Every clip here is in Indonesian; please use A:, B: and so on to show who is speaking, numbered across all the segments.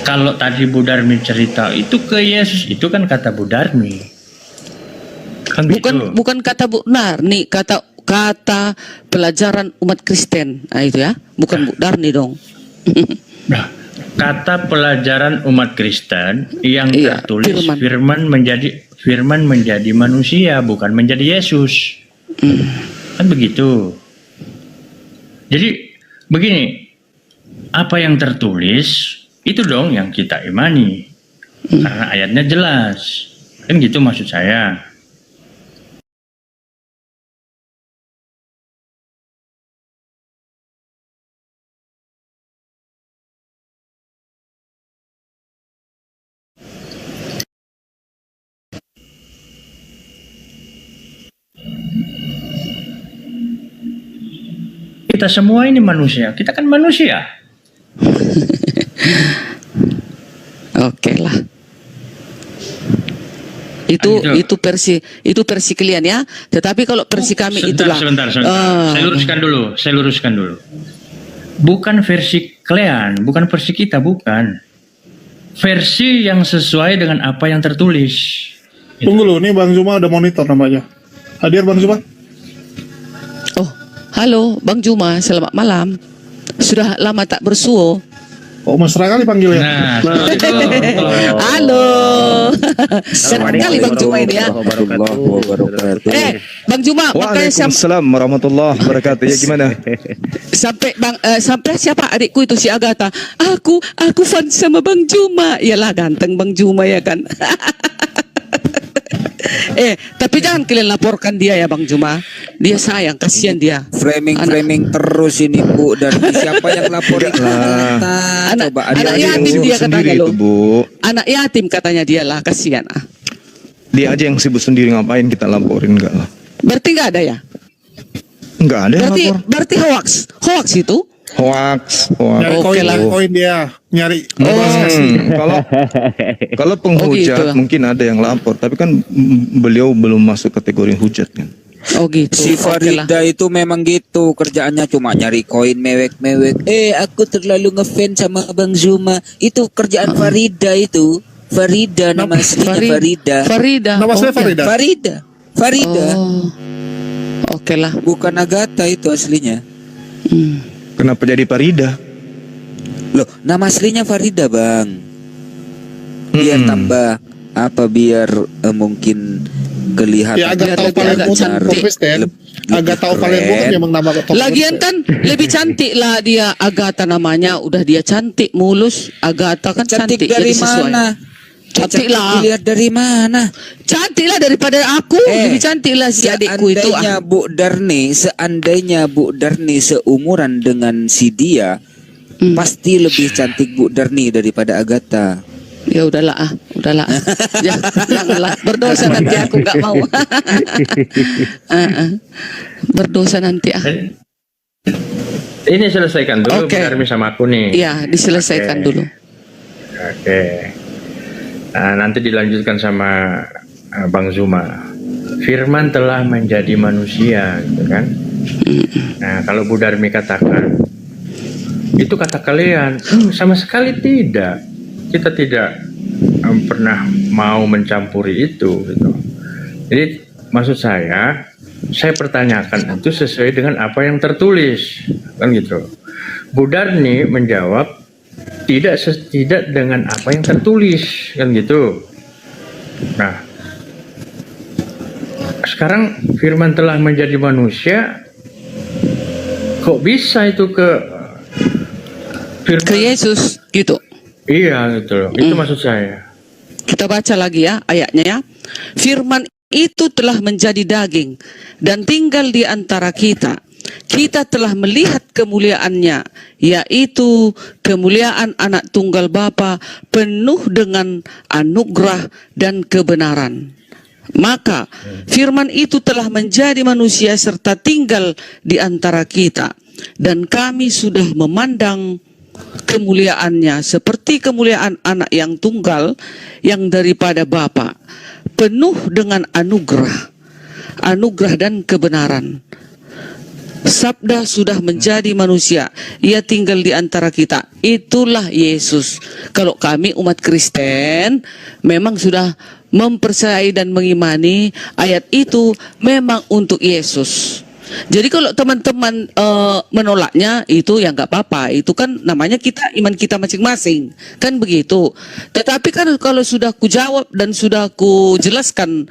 A: Kalau tadi Bu Darmi cerita itu ke Yesus, itu kan kata Bu Darmi. Kan gitu.
B: Bukan kata Bu Darni, kata pelajaran umat Kristen. Nah itu ya, bukan Bu Darni dong.
A: Nah, kata pelajaran umat Kristen yang
B: Iya,
A: tertulis
B: firman.
A: firman menjadi manusia, bukan menjadi Yesus. Kan begitu. Jadi begini, apa yang tertulis itu dong yang kita imani. Karena ayatnya jelas. Kan gitu maksud saya. Kita semua ini manusia. Kita kan manusia.
B: Oke lah. Itu versi kalian ya. Tetapi kalau versi kami itulah.
A: Sebentar. Saya luruskan dulu. Bukan versi kalian, bukan versi kita, bukan. Versi yang sesuai dengan apa yang tertulis.
C: Tunggu dulu, nih Bang Zuma ada monitor namanya. Hadir Bang Zuma?
B: Oh, halo Bang Juma, selamat malam. Sudah lama tak bersuo.
C: Oh, mesra kali panggilnya.
A: Nah,
B: Halo. Senang kali Bang Juma ini ya. Bang Juma, makanya
D: Waalaikumsalam warahmatullahi wabarakatuh. Ya gimana?
B: sampai siapa adikku itu si Agatha. Aku fans sama Bang Juma. Iyalah ganteng Bang Juma ya kan. Tapi jangan kalian laporkan dia ya Bang Juma. Dia sayang, kasihan dia.
E: Framing terus ini Bu. Dan siapa yang laporin?
B: Anak yatim dia katanya loh.
D: Bu.
B: Anak yatim katanya dia lah, kasihan.
D: Dia aja yang sibuk sendiri, ngapain kita laporin, enggak lah.
B: Berarti nggak ada ya?
D: Enggak ada yang lapor.
B: Berarti hoax itu?
D: Hoax.
C: Nyari koin dia, nyari.
D: Kalau penghujat
B: gitu.
D: mungkin ada yang lapor, tapi kan beliau belum masuk kategori hujat kan.
B: Oh gitu.
E: Si Farida itu memang gitu, kerjaannya cuma nyari koin mewek-mewek. Aku terlalu ngefans sama Bang Zuma. Itu kerjaan Farida itu. Farida nama aslinya Farida.
C: Nama saya Farida.
E: Farida.
B: Oh. Oke lah.
E: Bukan Agatha itu aslinya.
D: Kenapa jadi Farida?
E: Loh, nama aslinya Farida, Bang. Biar tambah biar mungkin kelihatan.
C: Ya agak tahu Palermo kan Kristen. Agak tahu Palermo kan memang nama top.
B: Lagian kan lebih cantik lah dia, Agatha namanya. Udah dia cantik, mulus. Agatha kan cantik.
E: dari
B: jadi sesuai.
E: mana?
B: Cantik lah.
E: Dilihat dari mana?
B: Cantik lah daripada aku. Lebih cantik lah si adikku itu.
E: Seandainya Bu Darni seumuran dengan si dia, pasti lebih cantik Bu Darni daripada Agatha.
B: Ya udahlah. Janganlah berdosa nanti aku nggak mau. Berdosa nanti
A: Ini selesaikan dulu Bu Darmi sama aku nih.
B: Iya, diselesaikan dulu.
A: Oke. Nah, nanti dilanjutkan sama Bang Zuma. Firman telah menjadi manusia, gitu kan? Nah, kalau Bu Darmi katakan itu kata kalian, sama sekali tidak. Kita tidak pernah mau mencampuri itu, gitu. Jadi maksud saya pertanyakan itu sesuai dengan apa yang tertulis, kan gitu. Bu Darmi menjawab tidak dengan apa yang tertulis, kan gitu. Nah, sekarang firman telah menjadi manusia, kok bisa itu ke firman?
B: Ke Yesus gitu.
A: Iya gitu loh. Itu maksud saya.
B: Kita baca lagi ya ayatnya ya. Firman itu telah menjadi daging dan tinggal di antara kita. Kita telah melihat kemuliaannya, yaitu kemuliaan anak tunggal Bapa penuh dengan anugerah dan kebenaran. Maka firman itu telah menjadi manusia serta tinggal di antara kita. Dan kami sudah memandang kemuliaannya seperti kemuliaan anak yang tunggal yang daripada Bapa, penuh dengan anugerah dan kebenaran. Sabda sudah menjadi manusia. Ia tinggal di antara kita. Itulah Yesus. Kalau kami umat Kristen memang sudah mempercayai dan mengimani ayat itu memang untuk Yesus. Jadi kalau teman-teman menolaknya itu ya nggak apa-apa. Itu kan namanya iman kita masing-masing. Kan begitu. Tetapi kan kalau sudah ku jawab dan sudah ku jelaskan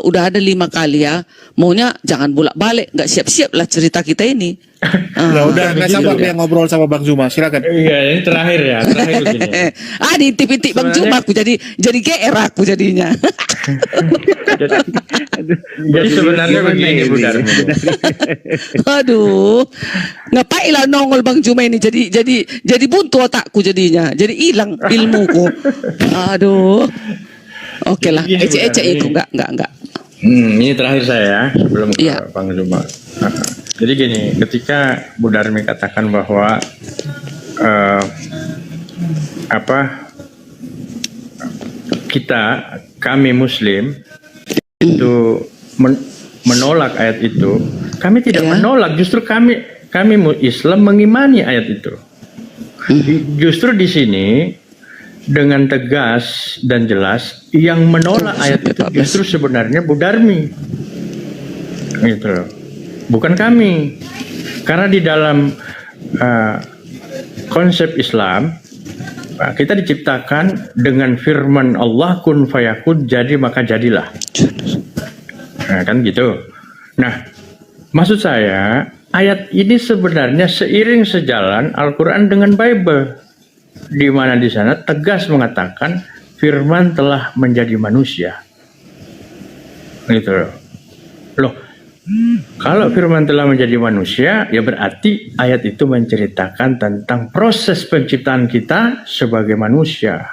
B: udah ada 5 kali ya. Maunya jangan bolak-balik. Nggak siap-siap lah cerita kita ini.
C: Nah, udah nggak sabar dia ngobrol sama Bang Zuma. Silakan.
A: Iya, ini terakhir ya, terakhir begini.
B: Diintip-intip Bang Zuma aku jadi GR aku jadinya.
A: Jadi sebenarnya begini Bu Darmi.
B: Aduh, ngapain lah nongol Bang Zuma ini jadi buntu otakku jadinya, jadi hilang ilmuku. Aduh, oke lah,
A: Jadi gini,
B: ecek-ecek
A: Bu
B: itu
A: Darmi.
B: enggak.
A: Ini terakhir saya sebelum ke
B: Iya.
A: Bang Zuma. Jadi gini, ketika Bu Darmi katakan bahwa kami Muslim itu menolak ayat itu, kami tidak
B: Ya.
A: menolak, justru kami Islam mengimani ayat itu. Justru di sini dengan tegas dan jelas yang menolak ayat itu justru sebenarnya Bu Darmi, gitu loh. Bukan kami, karena di dalam konsep Islam kita diciptakan dengan firman Allah kun fayakun, jadi maka jadilah. Nah, kan gitu. Nah, maksud saya ayat ini sebenarnya seiring sejalan Al-Quran dengan Bible, di mana di sana tegas mengatakan firman telah menjadi manusia. Gitu loh. Kalau firman telah menjadi manusia, ya berarti ayat itu menceritakan tentang proses penciptaan kita sebagai manusia.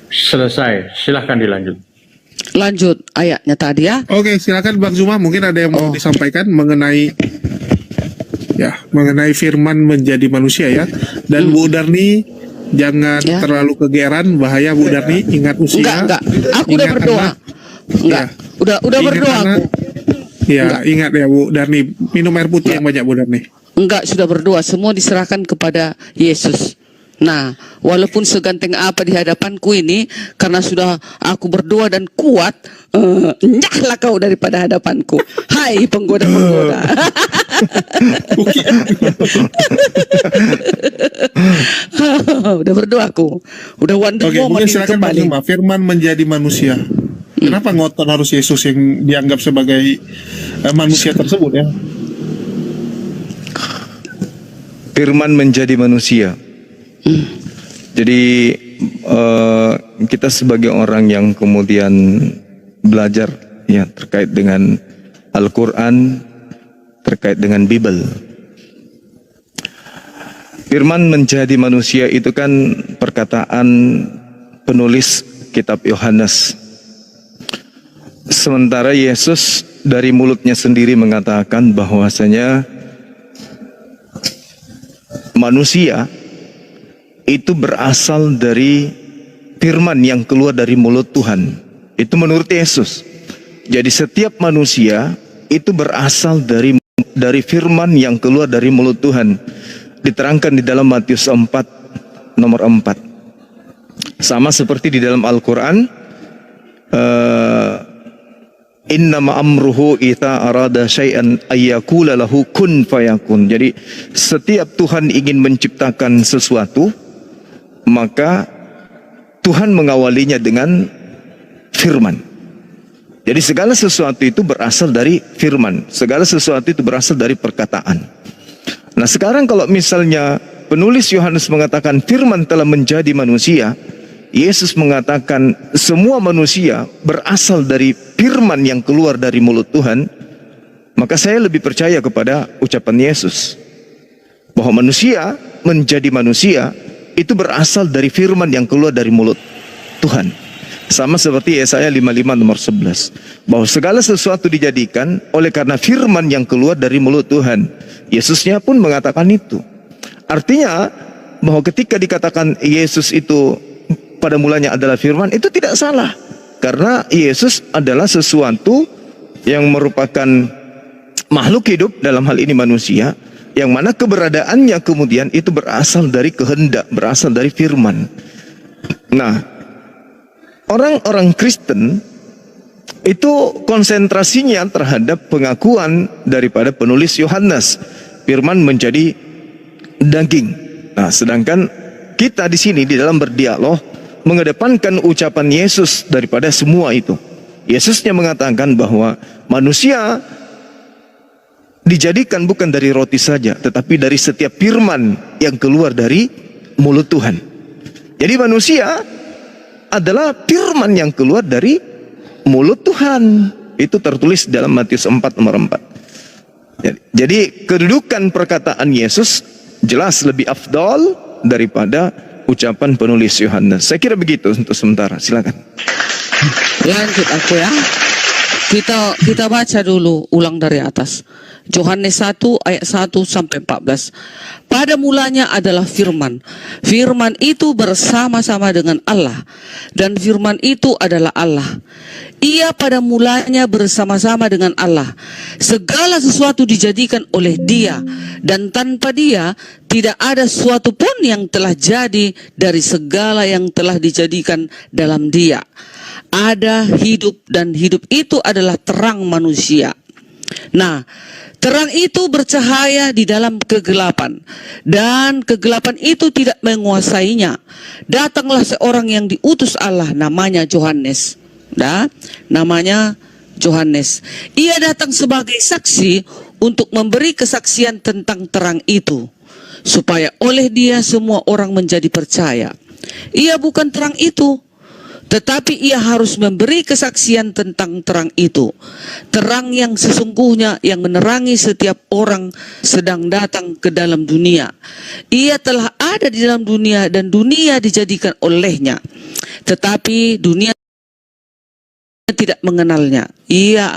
A: Selesai, silahkan dilanjut.
B: Lanjut ayatnya tadi ya.
C: Oke, silakan Bang Zuma. Mungkin ada yang mau disampaikan mengenai firman menjadi manusia ya. Dan Bu Darni jangan
B: Ya.
C: terlalu kegeeran, bahaya Bu Darni. Ingat usia.
B: Enggak. Aku udah
C: Ingat
B: berdoa.
C: anak.
B: Enggak. Udah
C: Ingat
B: berdoa
C: anak.
B: aku.
C: Ya, ingat ya Bu Darni, minum air putih yang banyak Bu Darni.
B: Enggak, sudah berdoa, semua diserahkan kepada Yesus. Nah, walaupun seganteng apa di hadapanku ini, karena sudah aku berdoa dan kuat, nyahlah kau daripada hadapanku. Hai penggoda-penggoda. Udah berdoa aku. Udah wonder
C: Oke,
B: woman
C: mungkin
B: ini
C: silakan Bang
B: kembali.
C: Zuma. Firman menjadi manusia. Kenapa ngotot harus Yesus yang dianggap sebagai manusia tersebut ya?
D: Firman menjadi manusia. Jadi kita sebagai orang yang kemudian belajar ya terkait dengan Al-Quran, terkait dengan Bible. Firman menjadi manusia itu kan perkataan penulis kitab Yohanes. Sementara Yesus dari mulutnya sendiri mengatakan bahwasanya manusia itu berasal dari firman yang keluar dari mulut Tuhan. Itu menurut Yesus. Jadi setiap manusia itu berasal dari firman yang keluar dari mulut Tuhan. Diterangkan di dalam Matius 4 nomor 4. Sama seperti di dalam Al-Quran, innama amruhu ita arada syai'an ayyakula lahu kun fayakun. Jadi setiap Tuhan ingin menciptakan sesuatu, maka Tuhan mengawalinya dengan firman. Jadi segala sesuatu itu berasal dari firman. Segala sesuatu itu berasal dari perkataan. Nah sekarang kalau misalnya penulis Yohanes mengatakan firman telah menjadi manusia, Yesus mengatakan semua manusia berasal dari firman yang keluar dari mulut Tuhan, maka saya lebih percaya kepada ucapan Yesus bahwa manusia menjadi manusia itu berasal dari firman yang keluar dari mulut Tuhan. Sama seperti Yesaya 55 nomor 11, bahwa segala sesuatu dijadikan oleh karena firman yang keluar dari mulut Tuhan. Yesusnya pun mengatakan itu. Artinya bahwa ketika dikatakan Yesus itu pada mulanya adalah firman, itu tidak salah. Karena Yesus adalah sesuatu yang merupakan makhluk hidup, dalam hal ini manusia, yang mana keberadaannya kemudian itu berasal dari kehendak, berasal dari firman. Nah, orang-orang Kristen itu konsentrasinya terhadap pengakuan daripada penulis Yohanes, firman menjadi daging. Nah, sedangkan kita di sini di dalam berdialog mengedepankan ucapan Yesus daripada semua itu. Yesusnya mengatakan bahwa manusia dijadikan bukan dari roti saja, tetapi dari setiap firman yang keluar dari mulut Tuhan. Jadi manusia adalah firman yang keluar dari mulut Tuhan. Itu tertulis dalam Matius 4 nomor 4. Jadi kedudukan perkataan Yesus jelas lebih afdal daripada ucapan penulis Yohanes. Saya kira begitu untuk sementara. Silakan.
B: Lanjut aku ya. Kita baca dulu ulang dari atas. Yohanes 1 ayat 1 sampai 14. Pada mulanya adalah firman. Firman itu bersama-sama dengan Allah, dan firman itu adalah Allah. Ia pada mulanya bersama-sama dengan Allah. Segala sesuatu dijadikan oleh Dia, dan tanpa Dia tidak ada sesuatu pun yang telah jadi dari segala yang telah dijadikan dalam Dia. Ada hidup, dan hidup itu adalah terang manusia. Nah, terang itu bercahaya di dalam kegelapan, dan kegelapan itu tidak menguasainya. Datanglah seorang yang diutus Allah, namanya Yohanes. Namanya Yohanes. Ia datang sebagai saksi untuk memberi kesaksian tentang terang itu, supaya oleh dia semua orang menjadi percaya. Ia bukan terang itu, tetapi ia harus memberi kesaksian tentang terang itu. Terang yang sesungguhnya yang menerangi setiap orang sedang datang ke dalam dunia. Ia telah ada di dalam dunia, dan dunia dijadikan olehnya, tetapi dunia tidak mengenalnya. Ia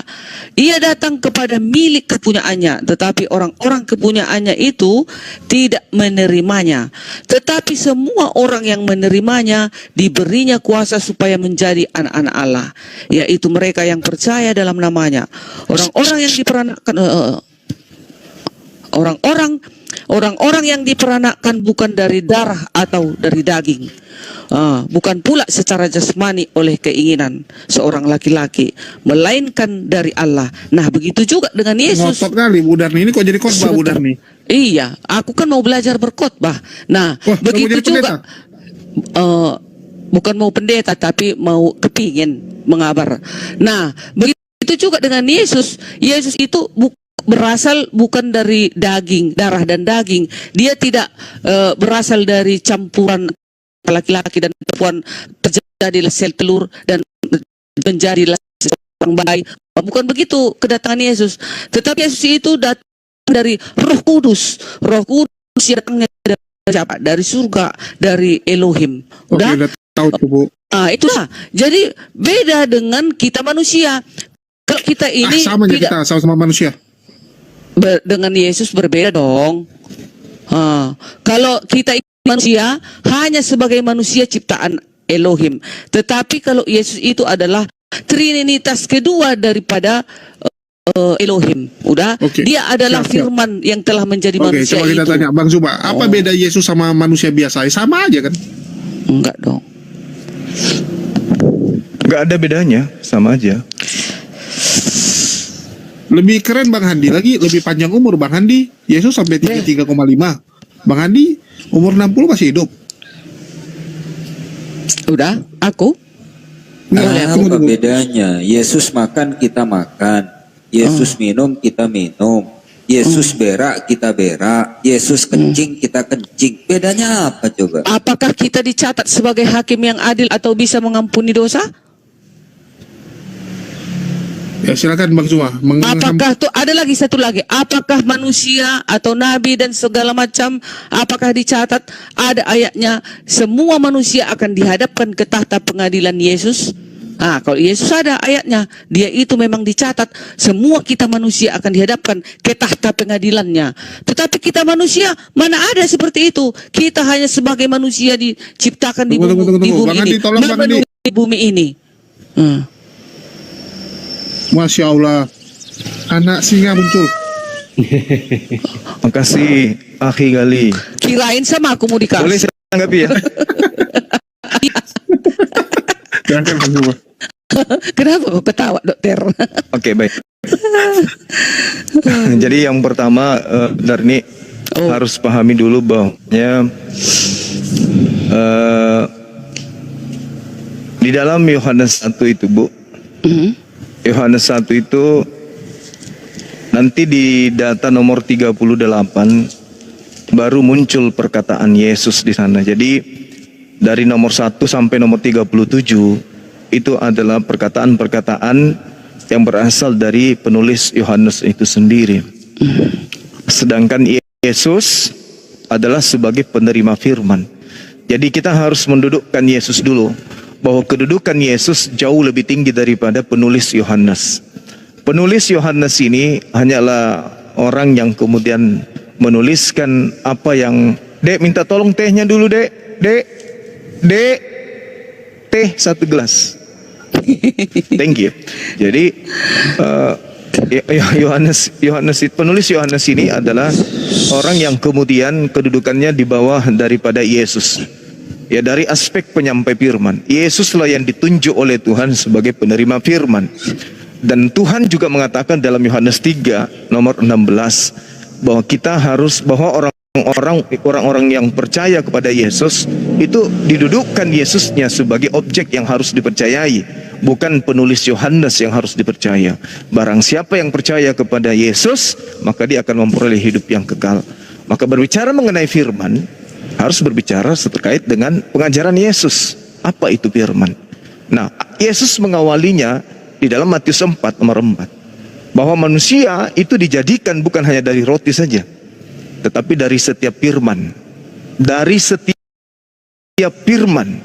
B: datang kepada milik kepunyaannya, tetapi orang-orang kepunyaannya itu tidak menerimanya. Tetapi semua orang yang menerimanya diberinya kuasa supaya menjadi anak-anak Allah, yaitu mereka yang percaya dalam namanya. Orang-orang yang diperanakkan bukan dari darah atau dari daging, bukan pula secara jasmani oleh keinginan seorang laki-laki, melainkan dari Allah. Nah, begitu juga dengan Yesus.
C: Ngotot kali Bu Darni, ini kok jadi khotbah Bu Darni?
B: Iya, aku kan mau belajar berkhotbah. Nah,
C: Wah,
B: begitu
C: mau jadi
B: juga bukan mau pendeta, tapi mau kepingin mengabar. Nah, begitu juga dengan Yesus. Yesus itu berasal bukan dari daging, darah dan daging. Dia tidak berasal dari campuran laki-laki dan perempuan, terjadilah sel telur dan menjadilah seorang bayi. Bukan begitu kedatangan Yesus. Tetapi Yesus itu datang dari Roh Kudus. Roh Kudus datangnya dari siapa? Dari surga, dari Elohim. Udah?
C: Oke, udah tahu tuh Bu.
B: Itulah. Jadi beda dengan kita manusia. Kalau kita ini
C: Sama aja
B: tidak
C: kita, sama-sama manusia.
B: dengan Yesus berbeda dong. Kalau kita manusia hanya sebagai manusia ciptaan Elohim, tetapi kalau Yesus itu adalah trinitas kedua daripada Elohim. Udah,
C: Oke.
B: dia adalah
C: Siap.
B: firman yang telah menjadi
C: Oke,
B: manusia
C: coba kita
B: itu.
C: tanya Bang Zuma, apa beda Yesus sama manusia biasa? Sama aja kan?
B: Enggak dong.
D: Nggak ada bedanya, sama aja.
C: Lebih keren Bang Handi lagi, lebih panjang umur Bang Handi. Yesus sampai 33,5. Bang Handi umur 60 masih hidup.
B: Udah, aku
C: Nggak, tunggu,
E: Apa
C: tunggu.
E: bedanya? Yesus makan, kita makan. Yesus minum, kita minum. Yesus berak, kita berak. Yesus kencing, kita kencing. Bedanya apa coba?
B: apakah kita dicatat sebagai hakim yang adil atau bisa mengampuni dosa?
C: Ya silakan Bang Zuma.
B: Apakah tuh ada lagi satu lagi? Apakah manusia atau nabi dan segala macam apakah dicatat? Ada ayatnya, semua manusia akan dihadapkan ke tahta pengadilan Yesus. Kalau Yesus ada ayatnya, dia itu memang dicatat. Semua kita manusia akan dihadapkan ke tahta pengadilannya. Tetapi kita manusia mana ada seperti itu? Kita hanya sebagai manusia diciptakan di
C: Tunggu.
B: bumi
C: Bang Andi,
B: ini,
C: tolong Bang Andi.
B: memenuhi bumi ini.
C: Masya Allah. Anak singa muncul.
D: Makasih Akhi Gali.
B: Kirain sama aku mau dikasih.
D: Boleh saya tanggapi ya?
C: Silakan Bang Zuma.
B: Kenapa kok ketawa, dokter?
D: Oke, baik. Jadi yang pertama Darni harus pahami dulu bahwa di dalam Yohanes 1 itu, Bu. Yohanes 1 itu nanti di data nomor 38 baru muncul perkataan Yesus di sana. Jadi dari nomor 1 sampai nomor 37 itu adalah perkataan-perkataan yang berasal dari penulis Yohanes itu sendiri. Sedangkan Yesus adalah sebagai penerima firman. Jadi kita harus mendudukkan Yesus dulu, bahwa kedudukan Yesus jauh lebih tinggi daripada penulis Yohanes. Penulis Yohanes ini hanyalah orang yang kemudian menuliskan apa yang Dek minta tolong tehnya dulu, Dek. Dek, teh 1 gelas. Thank you. Jadi penulis Yohanes ini adalah orang yang kemudian kedudukannya di bawah daripada Yesus. Ya, dari aspek penyampai firman, Yesuslah yang ditunjuk oleh Tuhan sebagai penerima firman. Dan Tuhan juga mengatakan dalam Yohanes 3 nomor 16 bahwa kita harus, bahwa orang-orang yang percaya kepada Yesus itu didudukkan Yesusnya sebagai objek yang harus dipercayai, bukan penulis Yohanes yang harus dipercaya. Barang siapa yang percaya kepada Yesus, maka dia akan memperoleh hidup yang kekal. Maka berbicara mengenai firman, harus berbicara terkait dengan pengajaran Yesus. Apa itu firman? Nah, Yesus mengawalinya di dalam Matius 4 nomor 4, bahwa manusia itu dijadikan bukan hanya dari roti saja, tetapi dari setiap firman. Dari setiap firman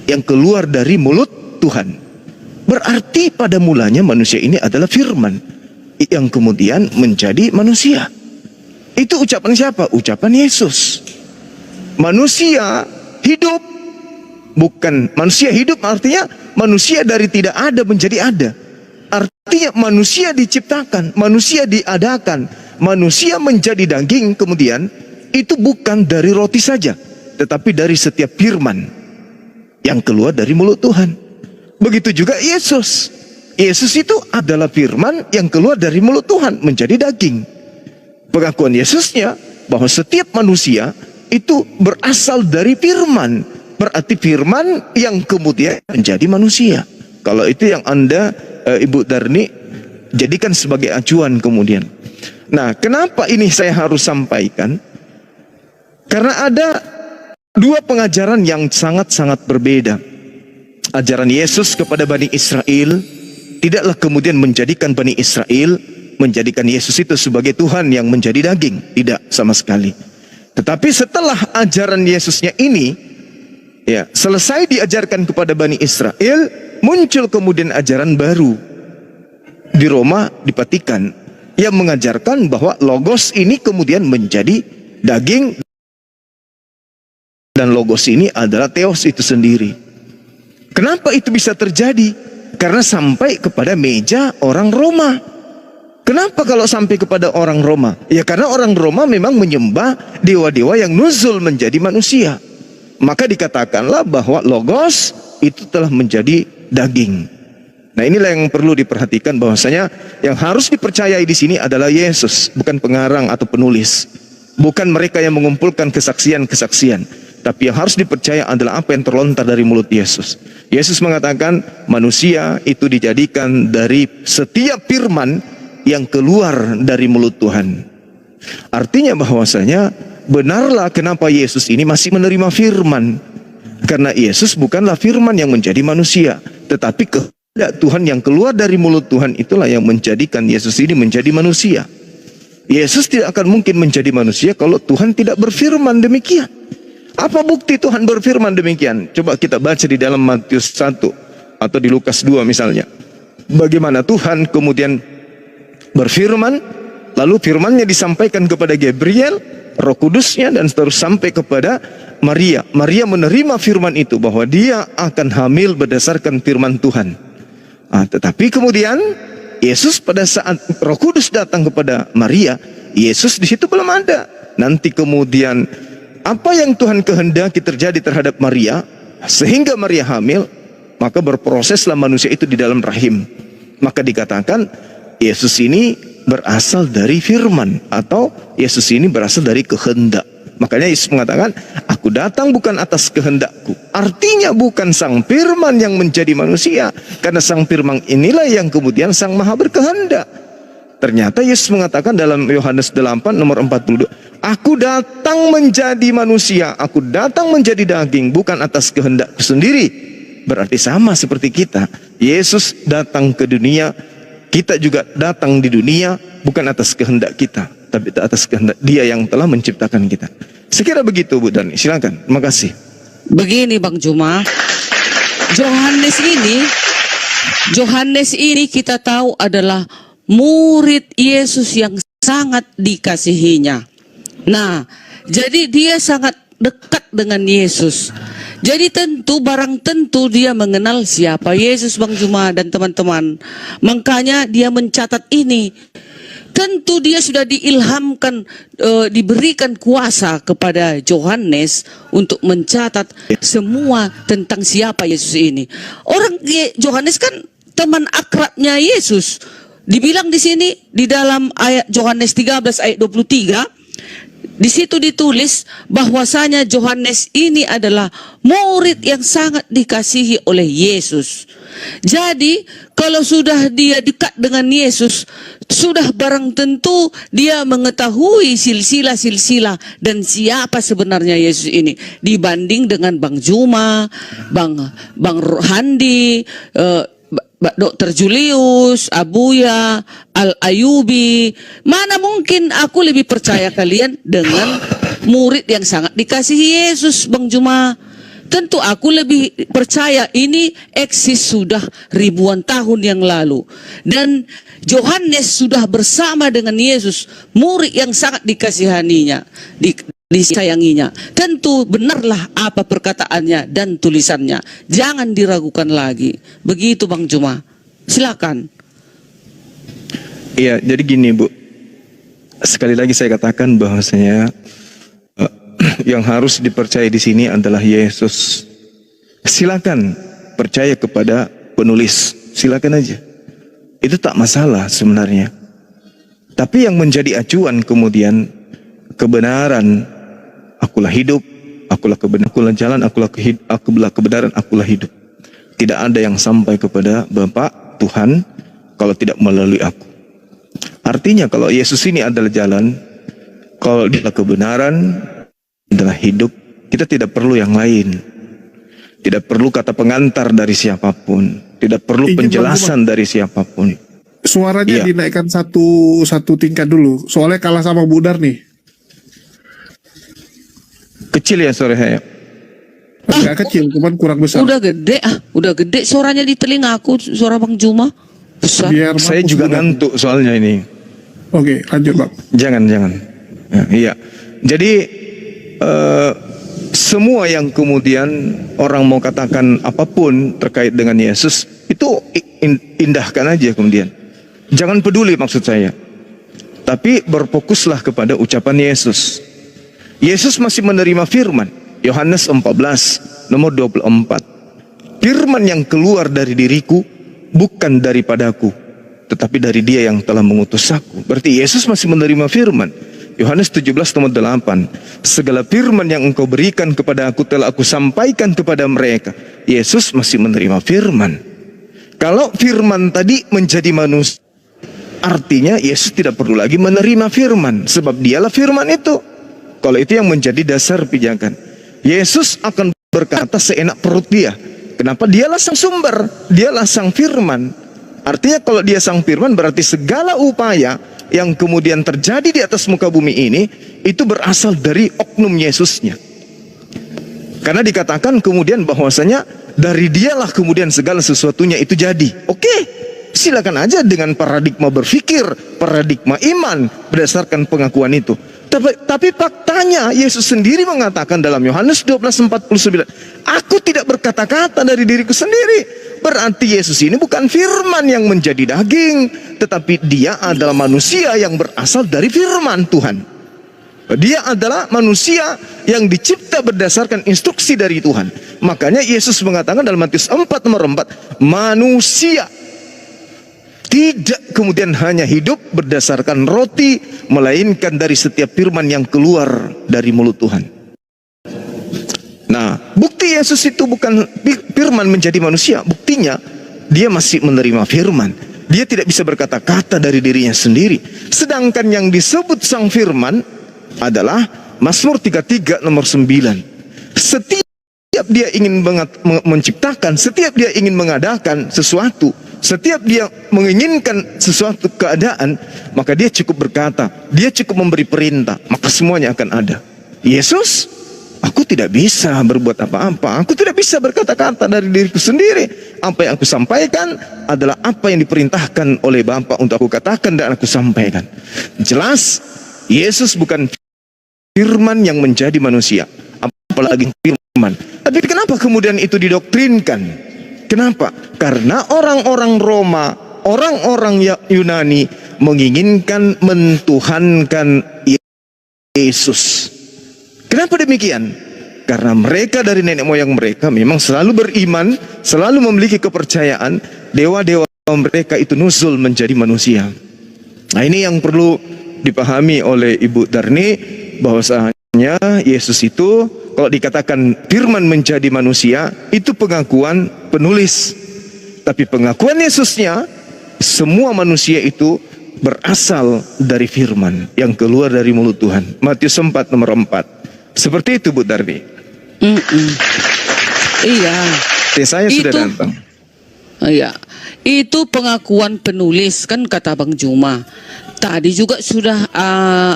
D: yang keluar dari mulut Tuhan. Berarti pada mulanya manusia ini adalah firman yang kemudian menjadi manusia. Itu ucapan siapa? Ucapan Yesus. Manusia hidup, bukan manusia hidup artinya manusia dari tidak ada menjadi ada. Artinya manusia diciptakan, manusia diadakan, manusia menjadi daging kemudian itu bukan dari roti saja, tetapi dari setiap firman yang keluar dari mulut Tuhan. Begitu juga Yesus. Yesus itu adalah firman yang keluar dari mulut Tuhan menjadi daging. Pengakuan Yesusnya bahwa setiap manusia itu berasal dari firman. Berarti firman yang kemudian menjadi manusia. Kalau itu yang Anda, Ibu Darni, jadikan sebagai acuan kemudian. Nah, kenapa ini saya harus sampaikan? Karena ada dua pengajaran yang sangat-sangat berbeda. Ajaran Yesus kepada Bani Israel tidaklah kemudian menjadikan Bani Israel menjadikan Yesus itu sebagai Tuhan yang menjadi daging. Tidak sama sekali. Tetapi setelah ajaran Yesusnya ini ya selesai diajarkan kepada Bani Israel, muncul kemudian ajaran baru di Roma, di Vatikan, yang mengajarkan bahwa Logos ini kemudian menjadi daging, dan Logos ini adalah Theos itu sendiri. Kenapa itu bisa terjadi? Karena sampai kepada meja orang Roma. Kenapa kalau sampai kepada orang Roma? Ya karena orang Roma memang menyembah dewa-dewa yang nuzul menjadi manusia. Maka dikatakanlah bahwa Logos itu telah menjadi daging. Nah, inilah yang perlu diperhatikan, bahwasanya yang harus dipercayai di sini adalah Yesus, bukan pengarang atau penulis. Bukan mereka yang mengumpulkan kesaksian-kesaksian, tapi yang harus dipercaya adalah apa yang terlontar dari mulut Yesus. Yesus mengatakan manusia itu dijadikan dari setiap firman yang keluar dari mulut Tuhan. Artinya bahwasanya benarlah kenapa Yesus ini masih menerima firman. Karena Yesus bukanlah firman yang menjadi manusia, tetapi kehendak Tuhan yang keluar dari mulut Tuhan itulah yang menjadikan Yesus ini menjadi manusia. Yesus tidak akan mungkin menjadi manusia kalau Tuhan tidak berfirman demikian. Apa bukti Tuhan berfirman demikian? Coba kita baca di dalam Matius 1 atau di Lukas 2 misalnya. Bagaimana Tuhan kemudian berfirman, lalu firmannya disampaikan kepada Gabriel, Roh Kudusnya, dan terus sampai kepada Maria. Maria menerima firman itu bahwa dia akan hamil berdasarkan firman Tuhan. Tetapi kemudian Yesus pada saat Roh Kudus datang kepada Maria, Yesus di situ belum ada. Nanti kemudian apa yang Tuhan kehendaki terjadi terhadap Maria sehingga Maria hamil, maka berproseslah manusia itu di dalam rahim. Maka dikatakan Yesus ini berasal dari firman, atau Yesus ini berasal dari kehendak. Makanya Yesus mengatakan, aku datang bukan atas kehendakku. Artinya bukan sang firman yang menjadi manusia, karena sang firman inilah yang kemudian sang maha berkehendak. Ternyata Yesus mengatakan dalam Yohanes 8 nomor 42, aku datang menjadi manusia, aku datang menjadi daging, bukan atas kehendakku sendiri. Berarti sama seperti kita. Yesus datang ke dunia, kita juga datang di dunia bukan atas kehendak kita, tapi atas kehendak Dia yang telah menciptakan kita. Sekira begitu Bu Dani, silakan. Terima kasih.
B: Begini Bang Juma, Yohanes ini kita tahu adalah murid Yesus yang sangat dikasihinya. Nah, jadi dia sangat dekat dengan Yesus. Jadi barang tentu dia mengenal siapa Yesus Bang Juma dan teman-teman. Makanya dia mencatat ini. Tentu dia sudah diilhamkan, diberikan kuasa kepada Yohanes untuk mencatat semua tentang siapa Yesus ini. Orang Yohanes kan teman akrabnya Yesus. Dibilang di sini di dalam ayat Yohanes 13 ayat 23, di situ ditulis bahwasanya Yohanes ini adalah murid yang sangat dikasihi oleh Yesus. Jadi kalau sudah dia dekat dengan Yesus, sudah barang tentu dia mengetahui silsilah-silsilah dan siapa sebenarnya Yesus ini. Dibanding dengan Bang Juma, Bang Handi, Dr. Julius, Abuya, Al-Ayubi. Mana mungkin aku lebih percaya kalian dengan murid yang sangat dikasihi Yesus, Bang Juma. Tentu aku lebih percaya ini eksis sudah ribuan tahun yang lalu. Dan Yohanes sudah bersama dengan Yesus, murid yang sangat dikasihaninya, disayanginya. Tentu benarlah apa perkataannya dan tulisannya. Jangan diragukan lagi. Begitu Bang Juma. Silakan.
D: Iya, jadi gini Bu. Sekali lagi saya katakan bahwasanya yang harus dipercaya di sini adalah Yesus. Silakan percaya kepada penulis, silakan aja. Itu tak masalah sebenarnya. Tapi yang menjadi acuan kemudian kebenaran, akulah hidup, akulah kebenaran, akulah jalan, akulah kebenaran, akulah hidup. Tidak ada yang sampai kepada Bapa Tuhan kalau tidak melalui aku. Artinya kalau Yesus ini adalah jalan, kalau dia kebenaran, adalah hidup, kita tidak perlu yang lain. Tidak perlu kata pengantar dari siapapun, tidak perlu penjelasan dari siapapun.
C: Suaranya dinaikkan satu tingkat dulu, soalnya kalah sama Budar nih.
D: Kecil ya suara saya.
C: Agak kecil, cuman kurang besar.
B: Udah gede suaranya di telinga aku, suara Bang Juma. Besar.
C: Biar
D: saya juga ngantuk soalnya ini.
C: Oke, lanjut Bang.
D: Jangan. Ya, iya. Jadi semua yang kemudian orang mau katakan apapun terkait dengan Yesus, itu indahkan aja kemudian. Jangan peduli maksud saya. Tapi berfokuslah kepada ucapan Yesus. Yesus masih menerima firman. Yohanes 14 nomor 24. Firman yang keluar dari diriku bukan daripadaku, tetapi dari Dia yang telah mengutus aku. Berarti Yesus masih menerima firman. Yohanes 17 nomor 8. Segala firman yang engkau berikan kepada aku telah aku sampaikan kepada mereka. Yesus masih menerima firman. Kalau firman tadi menjadi manusia, artinya Yesus tidak perlu lagi menerima firman, sebab Dialah firman itu. Kalau itu yang menjadi dasar pijakan, Yesus akan berkata seenak perut Dia. Kenapa? Dialah sang sumber, Dialah sang firman. Artinya kalau Dia sang firman, berarti segala upaya yang kemudian terjadi di atas muka bumi ini itu berasal dari oknum Yesusnya. Karena dikatakan kemudian bahwasanya dari Dialah kemudian segala sesuatunya itu jadi. Oke, silakan aja dengan paradigma berpikir, paradigma iman berdasarkan pengakuan itu. Tapi faktanya Yesus sendiri mengatakan dalam Yohanes 12:49, aku tidak berkata-kata dari diriku sendiri, Berarti Yesus ini bukan firman yang menjadi daging, tetapi dia adalah manusia yang berasal dari firman Tuhan. Dia adalah manusia yang dicipta berdasarkan instruksi dari Tuhan. Makanya Yesus mengatakan dalam Matius 4 nomor 4, manusia tidak kemudian hanya hidup berdasarkan roti, melainkan dari setiap firman yang keluar dari mulut Tuhan. Nah, bukti Yesus itu bukan firman menjadi manusia. Buktinya, dia masih menerima firman. Dia tidak bisa berkata-kata dari dirinya sendiri. Sedangkan yang disebut sang firman adalah Mazmur 33 nomor 9. Setiap dia ingin menciptakan, setiap dia ingin mengadakan sesuatu, setiap dia menginginkan sesuatu keadaan, maka dia cukup berkata, dia cukup memberi perintah, maka semuanya akan ada. Yesus, aku tidak bisa berbuat apa-apa, aku tidak bisa berkata-kata dari diriku sendiri. Apa yang aku sampaikan adalah apa yang diperintahkan oleh Bapa untuk aku katakan dan aku sampaikan. Jelas, Yesus bukan firman yang menjadi manusia, apalagi firman. Tapi kenapa kemudian itu didoktrinkan? Kenapa? Karena orang-orang Roma, orang-orang Yunani menginginkan mentuhankan Yesus. Kenapa demikian? Karena mereka dari nenek moyang mereka memang selalu beriman, selalu memiliki kepercayaan dewa-dewa mereka itu nuzul menjadi manusia. Nah, ini yang perlu dipahami oleh Ibu Darni, bahwasanya Yesus itu kalau dikatakan firman menjadi manusia, itu pengakuan penulis. Tapi pengakuan Yesusnya, semua manusia itu berasal dari firman yang keluar dari mulut Tuhan. Matius 4 nomor 4. Seperti itu, Bu Darni.
B: Iya.
D: Saya sudah datang.
B: Iya. Itu pengakuan penulis, kan kata Bang Juma. Tadi juga sudah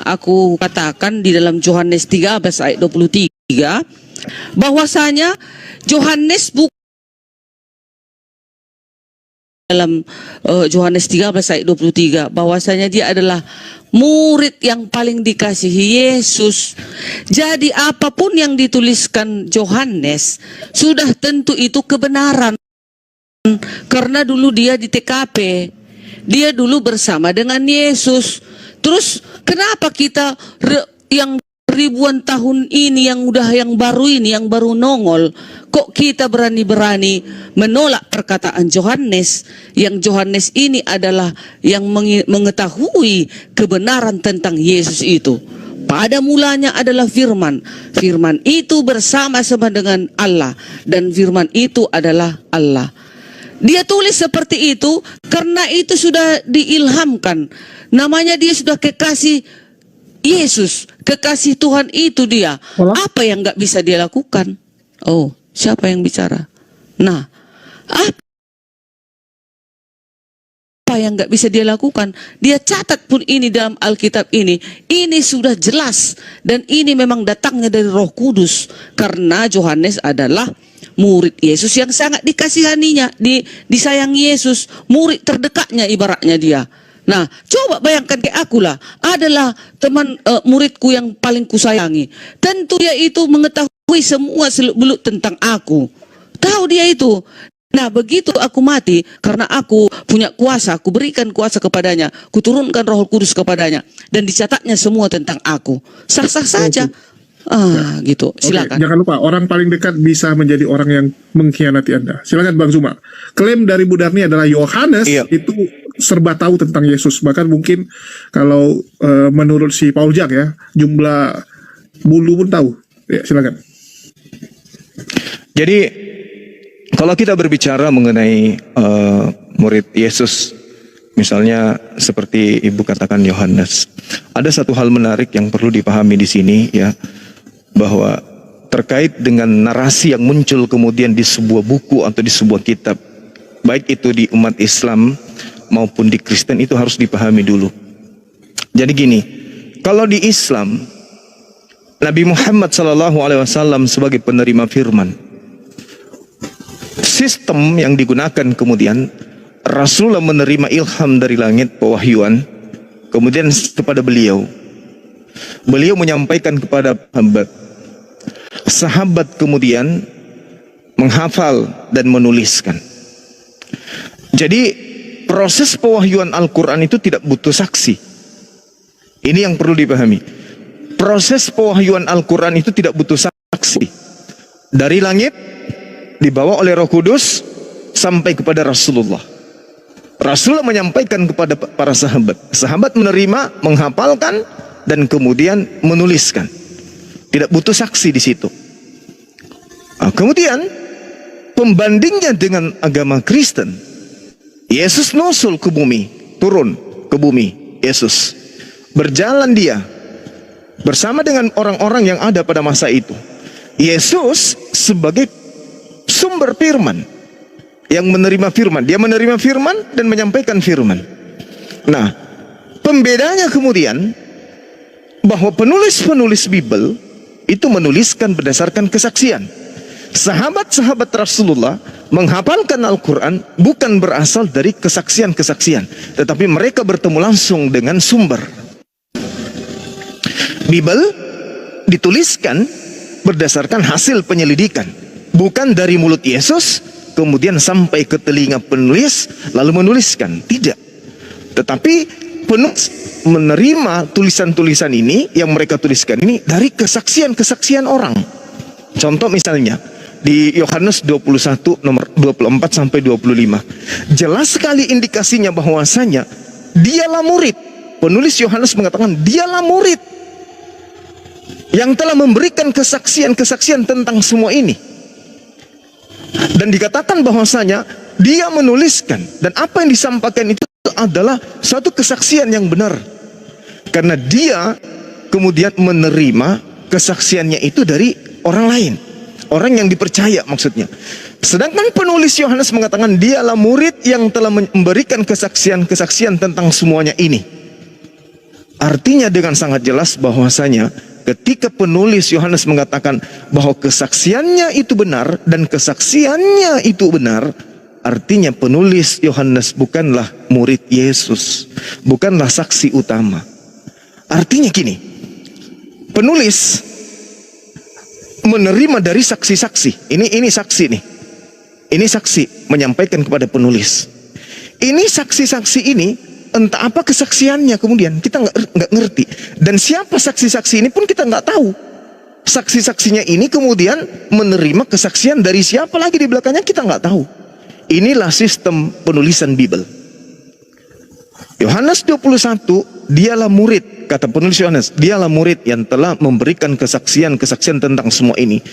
B: aku katakan di dalam Yohanes 13 ayat 23 bahwasanya Yohanes dalam Yohanes 13 ayat 23 bahwasanya dia adalah murid yang paling dikasihi Yesus. Jadi apapun yang dituliskan Yohanes sudah tentu itu kebenaran, karena dulu dia di TKP, dia dulu bersama dengan Yesus. Terus kenapa kita yang ribuan tahun ini, yang baru nongol, kok kita berani-berani menolak perkataan Yohanes, yang Yohanes ini adalah yang mengetahui kebenaran tentang Yesus itu. Pada mulanya adalah firman. Firman itu bersama-sama dengan Allah, dan firman itu adalah Allah. Dia tulis seperti itu karena itu sudah diilhamkan. Namanya dia sudah kekasih Yesus, kekasih Tuhan itu dia. Apa yang gak bisa dia lakukan? Oh, siapa yang bicara? Nah, apa yang gak bisa dia lakukan? Dia catat pun ini dalam Alkitab ini. Ini sudah jelas, dan ini memang datangnya dari Roh Kudus. Karena Yohanes adalah murid Yesus yang sangat dikasihaninya, disayangi Yesus, murid terdekatnya ibaratnya dia. Nah, coba bayangkan kayak akulah, adalah teman muridku yang paling kusayangi. Tentu dia itu mengetahui semua seluk-beluk tentang aku. Tahu dia itu. Nah, begitu aku mati, karena aku punya kuasa, aku berikan kuasa kepadanya, kuturunkan Roh Kudus kepadanya, dan dicatatnya semua tentang aku. Sah-sah saja. Gitu. Silakan.
C: Jangan lupa, orang paling dekat bisa menjadi orang yang mengkhianati Anda. Silakan Bang Zuma. Klaim dari Bu Darni adalah Yohanes itu serba tahu tentang Yesus. Bahkan mungkin kalau menurut si Paul Jack ya, jumlah bulu pun tahu. Ya, silakan.
D: Jadi kalau kita berbicara mengenai murid Yesus, misalnya seperti Ibu katakan Yohanes, ada satu hal menarik yang perlu dipahami di sini ya, bahwa terkait dengan narasi yang muncul kemudian di sebuah buku atau di sebuah kitab, baik itu di umat Islam maupun di Kristen, itu harus dipahami dulu. Jadi gini, kalau di Islam Nabi Muhammad SAW sebagai penerima firman, sistem yang digunakan kemudian Rasulullah menerima ilham dari langit, pewahyuan, kemudian kepada beliau menyampaikan kepada sahabat kemudian menghafal dan menuliskan. Jadi proses pewahyuan Al-Quran itu tidak butuh saksi. Ini yang perlu dipahami. Proses pewahyuan Al-Quran itu tidak butuh saksi. Dari langit dibawa oleh Roh Kudus sampai kepada Rasulullah. Rasulullah menyampaikan kepada para sahabat. Sahabat menerima, menghafalkan, dan kemudian menuliskan. Tidak butuh saksi di situ. Nah, kemudian pembandingnya dengan agama Kristen, Yesus nusul ke bumi, turun ke bumi. Yesus berjalan dia bersama dengan orang-orang yang ada pada masa itu. Yesus sebagai sumber firman, yang menerima firman, dia menerima firman dan menyampaikan firman. Nah, pembedanya kemudian bahwa penulis-penulis Bible itu menuliskan berdasarkan kesaksian. Sahabat-sahabat Rasulullah menghafalkan Al-Quran bukan berasal dari kesaksian-kesaksian, tetapi mereka bertemu langsung dengan sumber. Bible dituliskan berdasarkan hasil penyelidikan, bukan dari mulut Yesus kemudian sampai ke telinga penulis lalu menuliskan. Tidak. Tetapi penulis menerima tulisan-tulisan ini yang mereka tuliskan ini dari kesaksian-kesaksian orang. Contoh misalnya di Yohanes 21 nomor 24 sampai 25. Jelas sekali indikasinya bahwasanya dialah murid. Penulis Yohanes mengatakan dialah murid yang telah memberikan kesaksian-kesaksian tentang semua ini. Dan dikatakan bahwasanya dia menuliskan, dan apa yang disampaikan itu adalah suatu kesaksian yang benar. Karena dia kemudian menerima kesaksiannya itu dari orang lain, orang yang dipercaya maksudnya. Sedangkan penulis Yohanes mengatakan dialah murid yang telah memberikan kesaksian-kesaksian tentang semuanya ini. Artinya dengan sangat jelas bahwasanya ketika penulis Yohanes mengatakan bahwa kesaksiannya itu benar dan kesaksiannya itu benar, artinya penulis Yohanes bukanlah murid Yesus, bukanlah saksi utama. Artinya gini, penulis menerima dari saksi-saksi. Ini saksi nih. Ini saksi menyampaikan kepada penulis. Ini saksi-saksi ini entah apa kesaksiannya kemudian kita nggak ngerti, dan siapa saksi-saksi ini pun kita nggak tahu. Saksi-saksinya ini kemudian menerima kesaksian dari siapa lagi di belakangnya kita nggak tahu. Inilah sistem penulisan Bible. Yohanes 21, dialah murid, kata penulis Yohanes, dialah murid yang telah memberikan kesaksian-kesaksian tentang semua ini,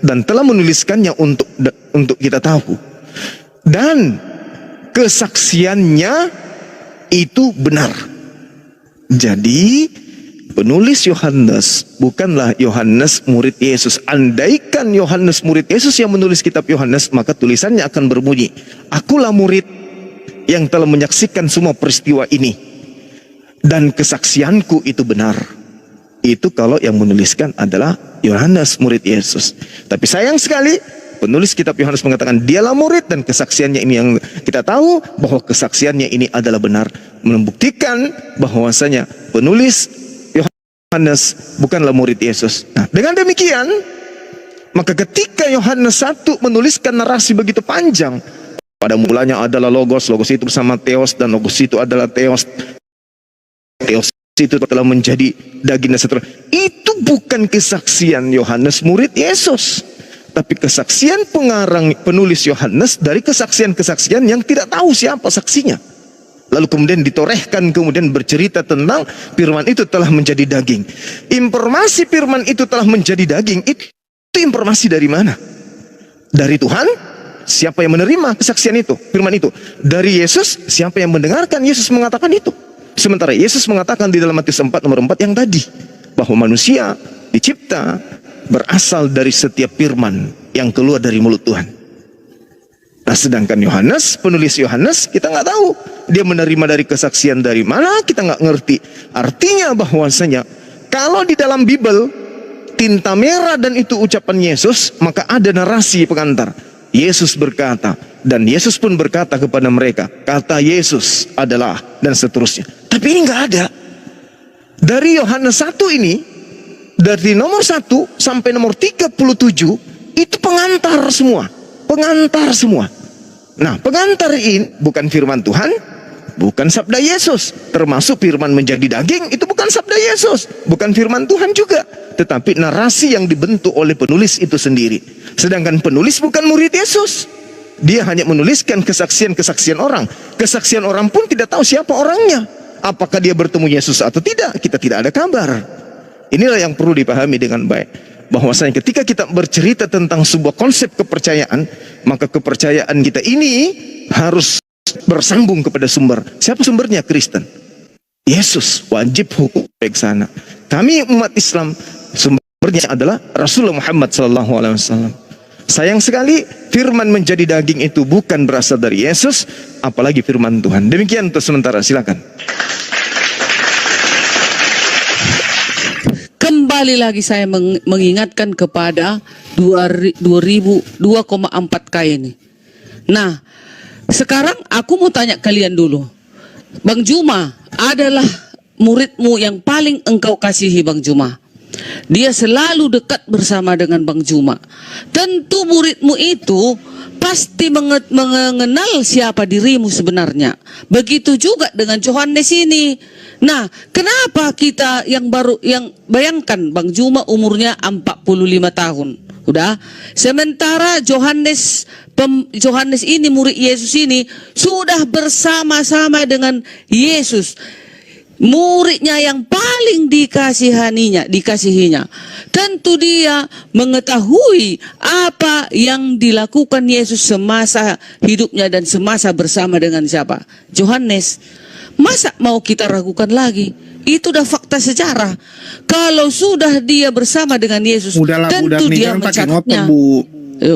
D: dan telah menuliskannya untuk kita tahu. Dan kesaksiannya itu benar. Jadi penulis Yohanes bukanlah Yohanes murid Yesus. Andaikan Yohanes murid Yesus yang menulis kitab Yohanes, maka tulisannya akan berbunyi, akulah murid yang telah menyaksikan semua peristiwa ini, dan kesaksianku itu benar. Itu kalau yang menuliskan adalah Yohanes murid Yesus. Tapi sayang sekali penulis kitab Yohanes mengatakan dialah murid, dan kesaksiannya ini yang kita tahu bahwa kesaksiannya ini adalah benar, membuktikan bahwasanya penulis Yohanes bukanlah murid Yesus. Nah, dengan demikian maka ketika Yohanes 1 menuliskan narasi begitu panjang, pada mulanya adalah Logos, Logos itu bersama Theos, dan Logos itu adalah Theos, Theos itu telah menjadi daging dan seterusnya. Itu bukan kesaksian Yohanes murid Yesus, tapi kesaksian pengarang penulis Yohanes dari kesaksian-kesaksian yang tidak tahu siapa saksinya. Lalu kemudian ditorehkan, kemudian bercerita tentang firman itu telah menjadi daging. Informasi firman itu telah menjadi daging, itu informasi dari mana? Dari Tuhan? Siapa yang menerima kesaksian itu, firman itu? Dari Yesus? Siapa yang mendengarkan Yesus mengatakan itu? Sementara Yesus mengatakan di dalam Matius 4 nomor 4 yang tadi, bahwa manusia dicipta berasal dari setiap firman yang keluar dari mulut Tuhan. Nah, sedangkan Yohanes, penulis Yohanes, kita nggak tahu dia menerima dari kesaksian dari mana, kita nggak ngerti. Artinya bahwasanya kalau di dalam Bible tinta merah dan itu ucapan Yesus, maka ada narasi pengantar. Yesus berkata, dan Yesus pun berkata kepada mereka, kata Yesus adalah, dan seterusnya. Tapi ini nggak ada. Dari Yohanes 1 ini, dari nomor 1 sampai nomor 37, itu pengantar semua. Pengantar semua. Nah, pengantar ini bukan firman Tuhan, bukan sabda Yesus. Termasuk firman menjadi daging, itu bukan sabda Yesus, bukan firman Tuhan juga, tetapi narasi yang dibentuk oleh penulis itu sendiri. Sedangkan penulis bukan murid Yesus. Dia hanya menuliskan kesaksian-kesaksian orang. Kesaksian orang pun tidak tahu siapa orangnya. Apakah dia bertemu Yesus atau tidak, kita tidak ada kabar. Inilah yang perlu dipahami dengan baik. Bahwasanya ketika kita bercerita tentang sebuah konsep kepercayaan, maka kepercayaan kita ini harus bersambung kepada sumber. Siapa sumbernya? Kristen. Yesus, wajib hukum baik sana. Kami umat Islam, sumbernya adalah Rasulullah Muhammad SAW. Sayang sekali firman menjadi daging itu bukan berasal dari Yesus, apalagi firman Tuhan. Demikian untuk sementara, silakan.
B: Kembali lagi saya mengingatkan kepada 2,4K ini. Nah, sekarang aku mau tanya kalian dulu. Bang Juma adalah muridmu yang paling engkau kasihi, Bang Juma. Dia selalu dekat bersama dengan Bang Juma. Tentu muridmu itu pasti mengenal siapa dirimu sebenarnya. Begitu juga dengan Yohanes ini. Nah, kenapa kita yang bayangkan Bang Juma umurnya 45 tahun. Udah. Sementara Yohanes ini murid Yesus ini sudah bersama-sama dengan Yesus. Muridnya yang paling dikasihinya. Tentu dia mengetahui apa yang dilakukan Yesus semasa hidupnya dan semasa bersama dengan siapa? Yohanes. Masa mau kita ragukan lagi? Itu udah fakta sejarah. Kalau sudah dia bersama dengan Yesus, tentu dia mencatatnya.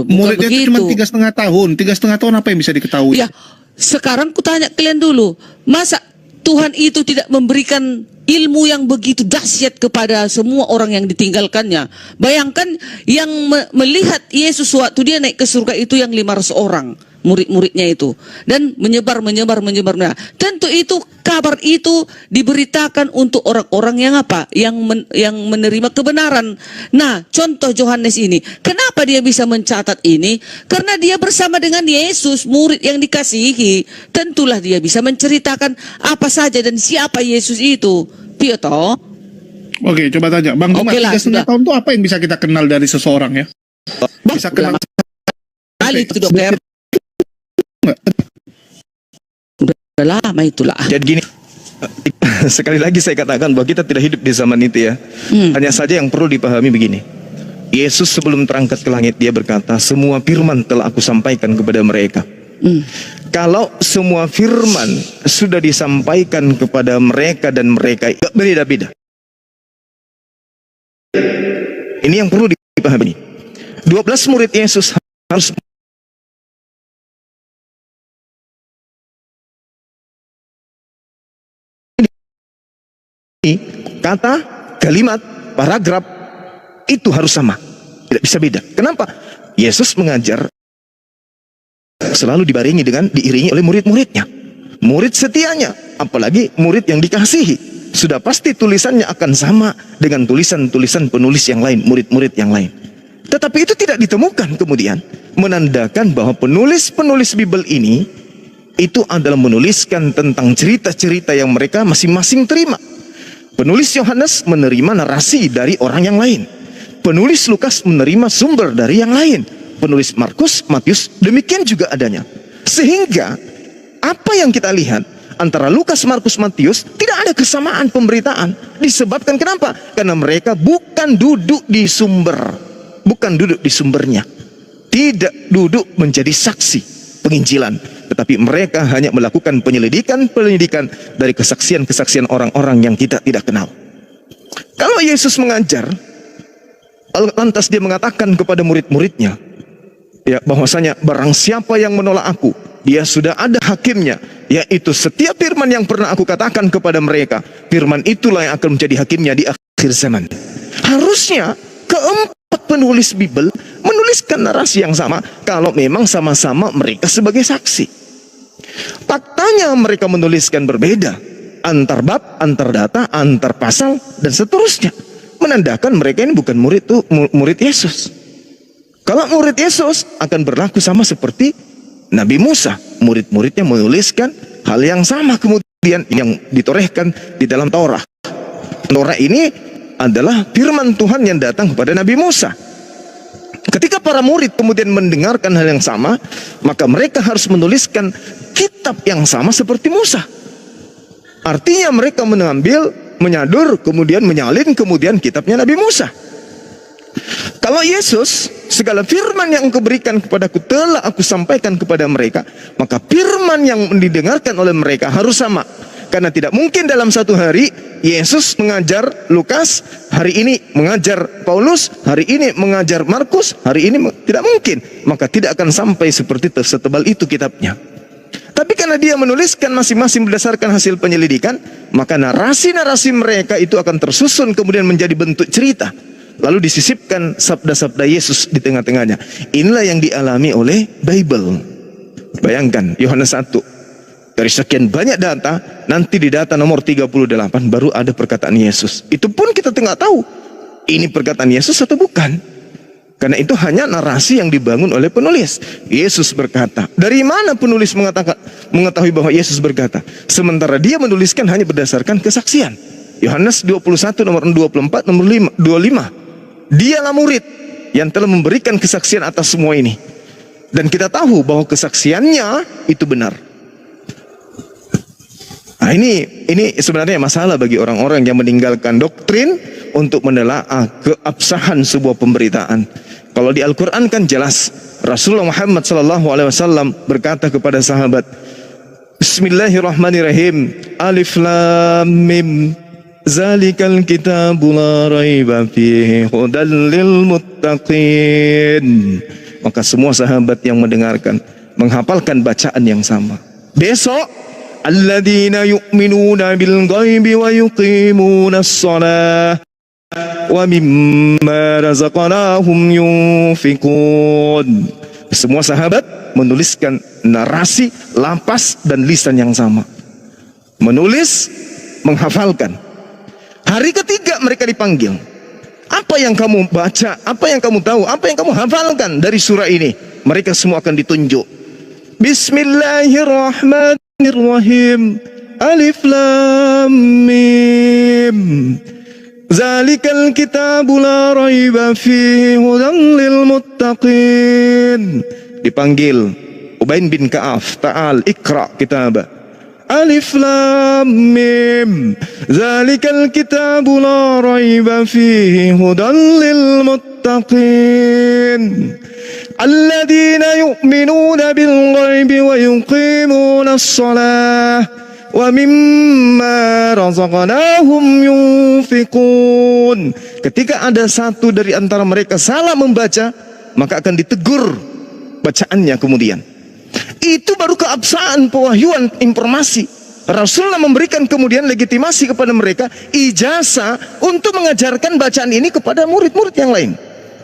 C: Muridnya itu cuma 3,5 tahun. 3,5 tahun apa yang bisa diketahui?
B: Ya, sekarang ku tanya kalian dulu. Masa Tuhan itu tidak memberikan ilmu yang begitu dahsyat kepada semua orang yang ditinggalkannya? Bayangkan yang melihat Yesus waktu dia naik ke surga itu yang 500 orang. Murid-muridnya itu, dan menyebar. Nah, tentu itu kabar itu diberitakan untuk orang-orang yang apa? Yang menerima kebenaran. Nah, contoh Yohanes ini, kenapa dia bisa mencatat ini? Karena dia bersama dengan Yesus, murid yang dikasihi. Tentulah dia bisa menceritakan apa saja dan siapa Yesus itu. Piye toh?
C: Oke, coba tanya Bang Juma, 3,5 tahun itu apa yang bisa kita kenal dari seseorang ya? Bisa kenal
B: kali itu dokter. Udah lama itulah.
D: Jadi gini, sekali lagi saya katakan bahwa kita tidak hidup di zaman itu ya. Hanya saja yang perlu dipahami begini. Yesus sebelum terangkat ke langit, dia berkata, semua firman telah aku sampaikan kepada mereka. Kalau semua firman sudah disampaikan kepada mereka dan mereka berbeda-beda. Ini yang perlu dipahami. 12 murid Yesus harus kata, kalimat, paragraf itu harus sama, tidak bisa beda. Kenapa? Yesus mengajar selalu diiringi oleh murid-muridnya, murid setianya, apalagi murid yang dikasihi. Sudah pasti tulisannya akan sama dengan tulisan-tulisan penulis yang lain, murid-murid yang lain. Tetapi itu tidak ditemukan kemudian, menandakan bahwa penulis-penulis Bible ini itu adalah menuliskan tentang cerita-cerita yang mereka masing-masing terima. Penulis Yohanes menerima narasi dari orang yang lain. Penulis Lukas menerima sumber dari yang lain. Penulis Markus, Matius, demikian juga adanya. Sehingga apa yang kita lihat antara Lukas, Markus, Matius tidak ada kesamaan pemberitaan. Disebabkan kenapa? Karena mereka bukan duduk di sumber, bukan duduk di sumbernya, tidak duduk menjadi saksi penginjilan, tetapi mereka hanya melakukan penyelidikan dari kesaksian-kesaksian orang-orang yang kita tidak kenal. Kalau Yesus mengajar, lantas dia mengatakan kepada murid-muridnya, ya, bahwasanya barang siapa yang menolak aku, dia sudah ada hakimnya, yaitu setiap firman yang pernah aku katakan kepada mereka, firman itulah yang akan menjadi hakimnya di akhir zaman. Harusnya keempat penulis Bible menuliskan narasi yang sama kalau memang sama-sama mereka sebagai saksi. Faktanya mereka menuliskan berbeda, antar bab, antar data, antar pasal, dan seterusnya, menandakan mereka ini bukan murid Yesus. Kalau murid Yesus akan berlaku sama seperti Nabi Musa. Murid-muridnya menuliskan hal yang sama kemudian yang ditorehkan di dalam Taurat. Taurat ini adalah firman Tuhan yang datang kepada Nabi Musa. Ketika para murid kemudian mendengarkan hal yang sama, maka mereka harus menuliskan kitab yang sama seperti Musa. Artinya mereka mengambil, menyadur, kemudian menyalin kemudian kitabnya Nabi Musa. Kalau Yesus, segala firman yang Engkau berikan kepadaku telah aku sampaikan kepada mereka, maka firman yang didengarkan oleh mereka harus sama. Karena tidak mungkin dalam satu hari Yesus mengajar Lukas, hari ini mengajar Paulus, hari ini mengajar Markus, hari ini tidak mungkin. Maka tidak akan sampai seperti setebal itu kitabnya. Tapi karena dia menuliskan masing-masing berdasarkan hasil penyelidikan, maka narasi-narasi mereka itu akan tersusun kemudian menjadi bentuk cerita. Lalu disisipkan sabda-sabda Yesus di tengah-tengahnya. Inilah yang dialami oleh Bible. Bayangkan, Yohanes 1. Dari sekian banyak data, nanti di data nomor 38 baru ada perkataan Yesus. Itu pun kita tidak tahu, ini perkataan Yesus atau bukan. Karena itu hanya narasi yang dibangun oleh penulis. Yesus berkata. Dari mana penulis mengetahui bahwa Yesus berkata? Sementara dia menuliskan hanya berdasarkan kesaksian. Yohanes 21 nomor 24 nomor 25. Dialah murid yang telah memberikan kesaksian atas semua ini. Dan kita tahu bahwa kesaksiannya itu benar. Nah, ini sebenarnya masalah bagi orang-orang yang meninggalkan doktrin untuk menelaah keabsahan sebuah pemberitaan. Kalau di Al-Quran kan jelas, Rasulullah Muhammad SAW berkata kepada sahabat, Bismillahirrahmanirrahim, Alif Lam Mim, Zalikal kitabu la raiba fihi hudal lil muttaqin. Maka semua sahabat yang mendengarkan menghafalkan bacaan yang sama. Besok, alladzina yu'minuna bil ghaibi wa yuqimuna as-shalah wa mimma razaqnahum yunfikun. Semua sahabat menuliskan narasi, lapas dan lisan yang sama. Menulis, menghafalkan. Hari ketiga mereka dipanggil. Apa yang kamu baca, apa yang kamu tahu, apa yang kamu hafalkan dari surah ini? Mereka semua akan ditunjuk. Bismillahirrahmanirrahim. Alif Lam Mim. Zalikal kitabu la raiba fihi hudan lil muttaqin. Dipanggil Ubain bin Ka'af, ta'al ikra kitabah. Alif Lam Mim. Zalikal kitabu la raiba fihi hudan lil muttaqin. Alladzina yu'minuna bil ghaibi wa yuqimuna as-shalah wa mimma razaqnahum yunfikun. Ketika ada satu dari antara mereka salah membaca, maka akan ditegur bacaannya kemudian. Itu baru keabsahan pewahyuan informasi. Rasulullah memberikan kemudian legitimasi kepada mereka, ijazah untuk mengajarkan bacaan ini kepada murid-murid yang lain.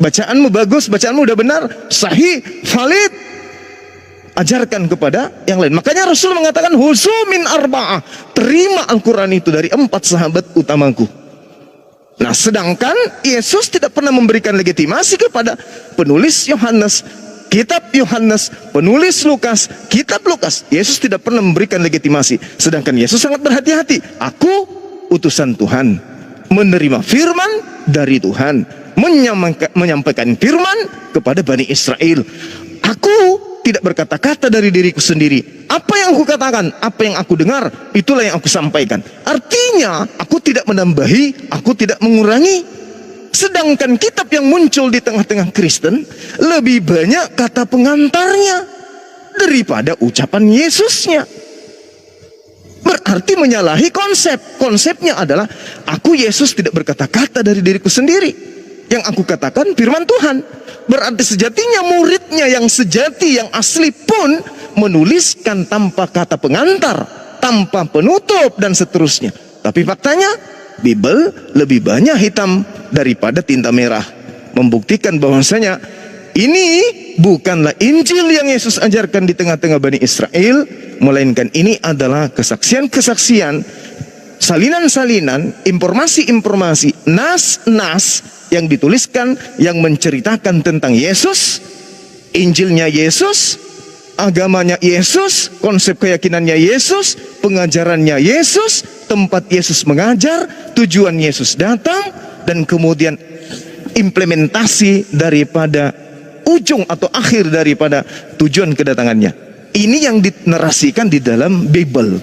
D: Bacaanmu bagus, bacaanmu udah benar, sahih, valid, ajarkan kepada yang lain. Makanya Rasul mengatakan husumin arba'ah, terima Al-Quran itu dari 4 sahabat utamaku. Nah, sedangkan Yesus tidak pernah memberikan legitimasi kepada penulis Yohanes, kitab Yohanes, penulis Lukas, kitab Lukas. Yesus tidak pernah memberikan legitimasi. Sedangkan Yesus sangat berhati-hati. Aku utusan Tuhan, menerima firman dari Tuhan, menyampaikan firman kepada Bani Israel. Aku tidak berkata-kata dari diriku sendiri. Apa yang aku katakan, apa yang aku dengar, itulah yang aku sampaikan. Artinya, aku tidak menambahi, aku tidak mengurangi. Sedangkan kitab yang muncul di tengah-tengah Kristen lebih banyak kata pengantarnya daripada ucapan Yesusnya. Berarti menyalahi konsep. Konsepnya adalah aku Yesus tidak berkata-kata dari diriku sendiri. Yang aku katakan firman Tuhan. Berarti sejatinya muridnya yang sejati, yang asli pun menuliskan tanpa kata pengantar, tanpa penutup dan seterusnya. Tapi faktanya Bible lebih banyak hitam daripada tinta merah, membuktikan bahwasanya ini bukanlah Injil yang Yesus ajarkan di tengah-tengah Bani Israel, melainkan ini adalah kesaksian-kesaksian, salinan-salinan, informasi-informasi, nas-nas yang dituliskan, yang menceritakan tentang Yesus, Injilnya Yesus, agamanya Yesus, konsep keyakinannya Yesus, pengajarannya Yesus, tempat Yesus mengajar, tujuan Yesus datang, dan kemudian implementasi daripada ujung atau akhir daripada tujuan kedatangannya. Ini yang dinarasikan di dalam Bible.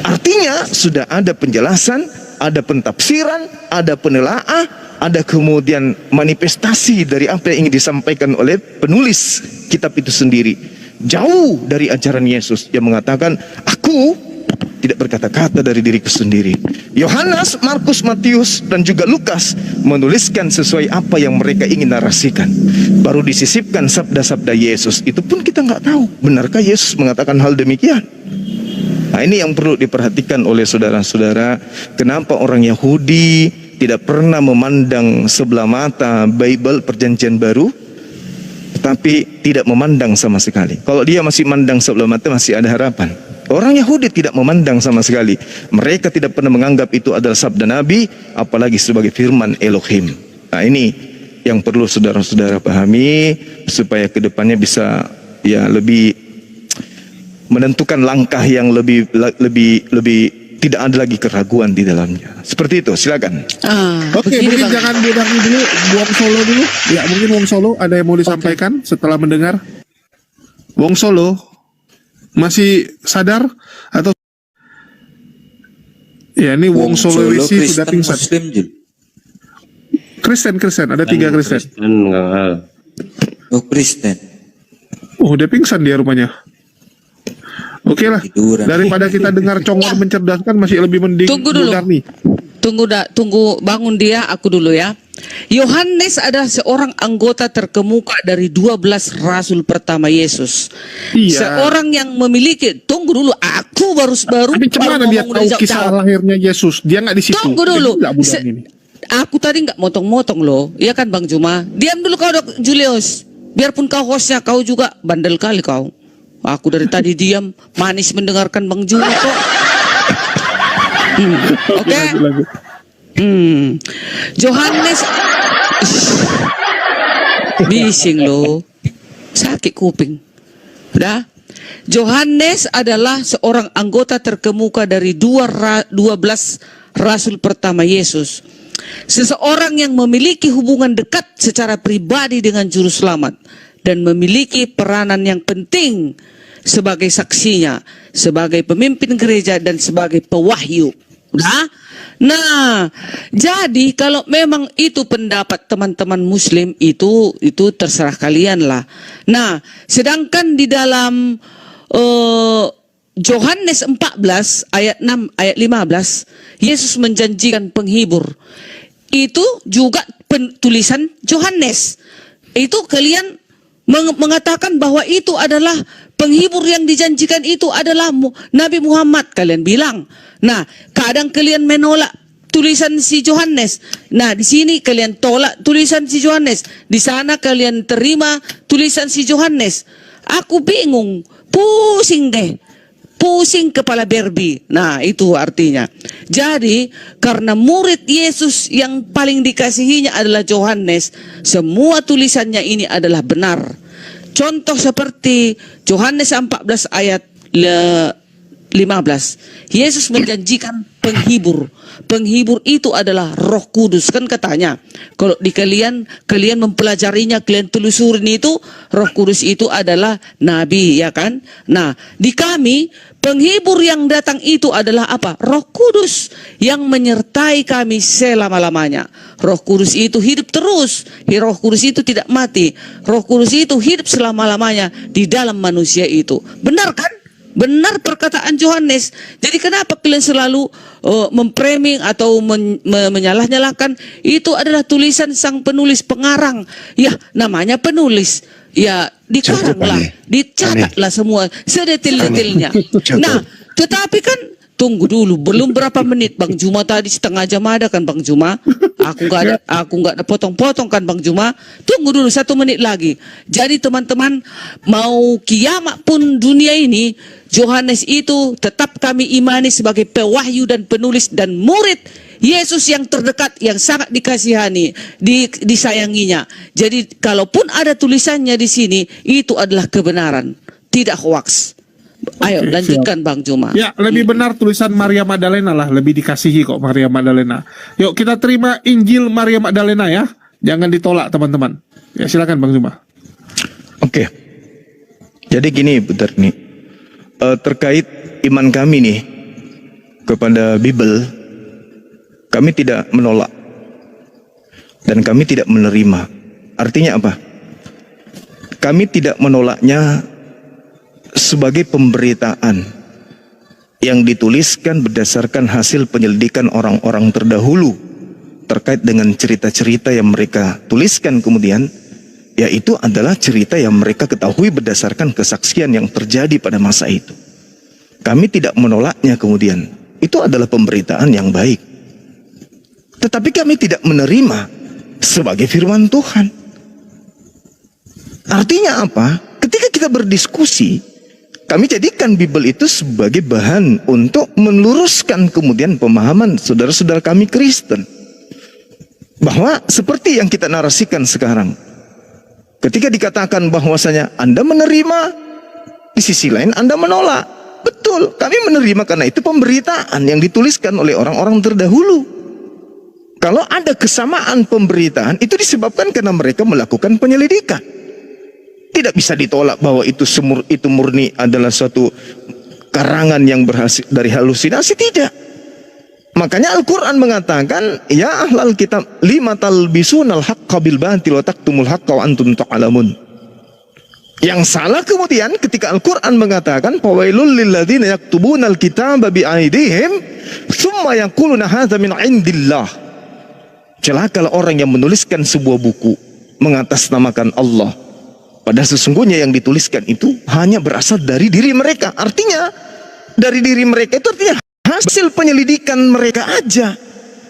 D: Artinya sudah ada penjelasan, ada pentafsiran, ada penelaah, ada kemudian manifestasi dari apa yang ingin disampaikan oleh penulis kitab itu sendiri. Jauh dari ajaran Yesus yang mengatakan, aku tidak berkata-kata dari diriku sendiri. Yohanes, Markus, Matius, dan juga Lukas menuliskan sesuai apa yang mereka ingin narasikan. Baru disisipkan sabda-sabda Yesus. Itu pun kita nggak tahu, benarkah Yesus mengatakan hal demikian? Nah, ini yang perlu diperhatikan oleh saudara-saudara. Kenapa orang Yahudi tidak pernah memandang sebelah mata Bible Perjanjian Baru, tetapi tidak memandang sama sekali. Kalau dia masih mandang sebelah mata, masih ada harapan. Orang Yahudi tidak memandang sama sekali. Mereka tidak pernah menganggap itu adalah sabda Nabi, apalagi sebagai firman Elohim. Nah, ini yang perlu saudara-saudara pahami supaya kedepannya bisa ya lebih menentukan langkah yang lebih tidak ada lagi keraguan di dalamnya. Seperti itu, silakan.
C: Oke, mungkin jangan Budarni dulu, Wong Solo dulu. Ya, mungkin Wong Solo ada yang mau disampaikan setelah mendengar. Wong Solo masih sadar atau ya ini Wong Solo Wisi sudah pingsan.
E: Muslim, Jul.
C: Kristen, ada 3 Kristen.
E: Oh, Kristen.
C: Oh, udah pingsan dia rupanya. Oke lah,
E: Tiduran.
C: daripada kita dengar congor mencerdaskan, masih lebih mending
B: Tunggu dulu.
C: Budarni.
B: Tunggu bangun dia, aku dulu ya. Yohanes adalah seorang anggota terkemuka dari 12 rasul pertama Yesus.
C: Iya.
B: Seorang yang memiliki, tunggu dulu, aku baru
C: Tapi cuman dia tahu kisah lahirnya Yesus, dia nggak di situ.
B: Tunggu dulu.
C: Dia juga Budarni ini.
B: Aku tadi nggak motong-motong loh, iya kan Bang Juma? Diam dulu kau Dok Julius. Biarpun kau hostnya, kau juga bandel kali kau. Aku dari tadi diam, manis mendengarkan Bang Juma kok. Oke. Yohanes, bising loh, sakit kuping. Udah. Yohanes adalah seorang anggota terkemuka dari 12 rasul pertama Yesus. Seseorang yang memiliki hubungan dekat secara pribadi dengan Juru Selamat dan memiliki peranan yang penting sebagai saksinya, sebagai pemimpin gereja dan sebagai pewahyu. Nah, jadi kalau memang itu pendapat teman-teman Muslim itu terserah kalian lah. Nah, sedangkan di dalam Yohanes 14 ayat 6 ayat 15 Yesus menjanjikan penghibur. Itu juga tulisan Yohanes. Itu kalian mengatakan bahwa itu adalah penghibur yang dijanjikan, itu adalah Nabi Muhammad, kalian bilang. Nah, kadang kalian menolak tulisan si Yohanes. Nah, di sini kalian tolak tulisan si Yohanes. Di sana kalian terima tulisan si Yohanes. Aku bingung, pusing deh. Pusing kepala Barbie. Nah, itu artinya. Jadi, karena murid Yesus yang paling dikasihinya adalah Yohanes, semua tulisannya ini adalah benar. Contoh seperti Yohanes 14 ayat 15. Yesus menjanjikan penghibur. Penghibur itu adalah Roh Kudus. Kan katanya, kalau di kalian mempelajarinya, kalian telusurin itu, Roh Kudus itu adalah nabi, ya kan? Nah, di kami penghibur yang datang itu adalah apa? Roh Kudus yang menyertai kami selama-lamanya. Roh Kudus itu hidup terus. Roh Kudus itu tidak mati. Roh Kudus itu hidup selama-lamanya di dalam manusia itu. Benar kan? Benar perkataan Yohanes. Jadi kenapa kalian selalu memframing atau menyalah-nyalahkan? Itu adalah tulisan sang penulis pengarang. Ya, namanya penulis. Ya, dikaranglah, dicatatlah semua sedetil-detilnya. Nah, tetapi kan tunggu dulu, belum berapa menit Bang Juma tadi, setengah jam ada kan Bang Juma? Aku nggak ada potong-potong kan Bang Juma? Tunggu dulu 1 menit lagi. Jadi teman-teman, mau kiamat pun dunia ini, Yohanes itu tetap kami imani sebagai pewahyu dan penulis dan murid Yesus yang terdekat, yang sangat dikasihani, disayanginya. Jadi kalaupun ada tulisannya di sini, itu adalah kebenaran. tidak hoaks. Ayo,
C: Oke,
B: lanjutkan Bang Juma.
C: Ya, lebih benar tulisan Maria Magdalena lah, lebih dikasihi kok Maria Magdalena. Yuk kita terima Injil Maria Magdalena ya. Jangan ditolak teman-teman. Ya silakan Bang Zuma.
D: Oke. Jadi gini Bu Darni, terkait iman kami nih kepada Bible, kami tidak menolak dan kami tidak menerima. Artinya apa? Kami tidak menolaknya sebagai pemberitaan yang dituliskan berdasarkan hasil penyelidikan orang-orang terdahulu terkait dengan cerita-cerita yang mereka tuliskan kemudian, yaitu adalah cerita yang mereka ketahui berdasarkan kesaksian yang terjadi pada masa itu. Kami tidak menolaknya kemudian. Itu adalah pemberitaan yang baik. Tetapi kami tidak menerima sebagai firman Tuhan. Artinya apa? Ketika kita berdiskusi, kami jadikan Bible itu sebagai bahan untuk meluruskan kemudian pemahaman saudara-saudara kami Kristen. Bahwa seperti yang kita narasikan sekarang, ketika dikatakan bahwasanya Anda menerima, di sisi lain Anda menolak. Betul, kami menerima karena itu pemberitaan yang dituliskan oleh orang-orang terdahulu. Kalau ada kesamaan pemberitaan, itu disebabkan karena mereka melakukan penyelidikan. Tidak bisa ditolak bahwa itu murni adalah suatu karangan yang berhasil dari halusinasi, tidak. Makanya Al-Quran mengatakan, ya ahlal kitab lima talbisunal haqqa bil batil wa taktumul haqqa wa antum ta'lamun. Yang salah kemudian ketika Al-Quran mengatakan, fawailul lilladzina yaktubunal kitaba bi aydihim tsumma yaquluna hadza min indillah. Celakalah orang yang menuliskan sebuah buku mengatasnamakan Allah, padahal sesungguhnya yang dituliskan itu hanya berasal dari diri mereka. Artinya dari diri mereka itu artinya hasil penyelidikan mereka aja,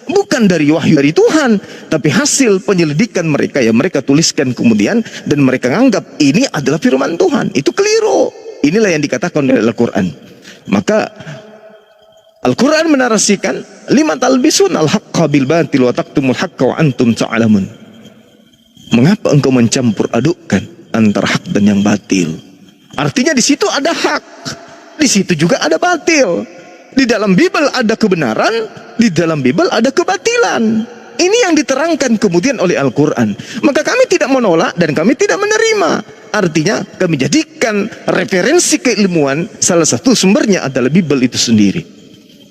D: bukan dari wahyu dari Tuhan, tapi hasil penyelidikan mereka yang mereka tuliskan kemudian, dan mereka anggap ini adalah firman Tuhan. Itu keliru. Inilah yang dikatakan oleh Al-Quran. Maka Al-Quran menarasikan lima talbisun al-haqqa bil batil wa taktumul haqqa wa antum ta'lamun. Mengapa engkau mencampur adukkan antara hak dan yang batil? Artinya di situ ada hak, di situ juga ada batil. Di dalam Bible ada kebenaran, di dalam Bible ada kebatilan. Ini yang diterangkan kemudian oleh Al-Quran. Maka kami tidak menolak dan kami tidak menerima. Artinya kami jadikan referensi keilmuan, salah satu sumbernya adalah Bible itu sendiri.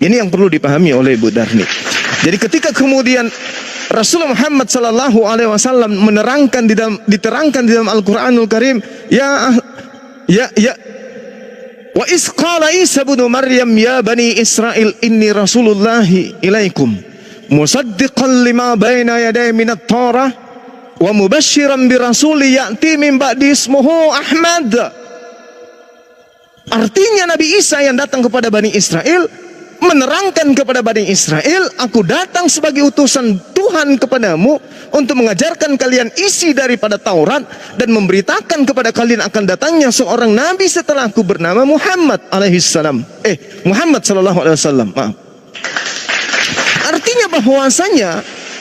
D: Ini yang perlu dipahami oleh Bu Darni. Jadi ketika kemudian Rasulullah Muhammad sallallahu alaihi wasallam diterangkan di dalam Al-Qur'anul Karim, ya wa iz qala Isa ibnu Maryam ya bani Israil inni rasulullahi ilaikum musaddiqan lima baina yaday minat Taurah wa mubasysyiran bi rasuli ya'ti min ba'di ismuhu Ahmad. Artinya Nabi Isa yang datang kepada Bani Israel menerangkan kepada Bani Israel, aku datang sebagai utusan Tuhan kepadamu untuk mengajarkan kalian isi daripada Taurat dan memberitakan kepada kalian akan datangnya seorang nabi setelah aku bernama Muhammad alaihissalam. Muhammad sallallahu alaihi wasallam. Maaf. Artinya bahwasanya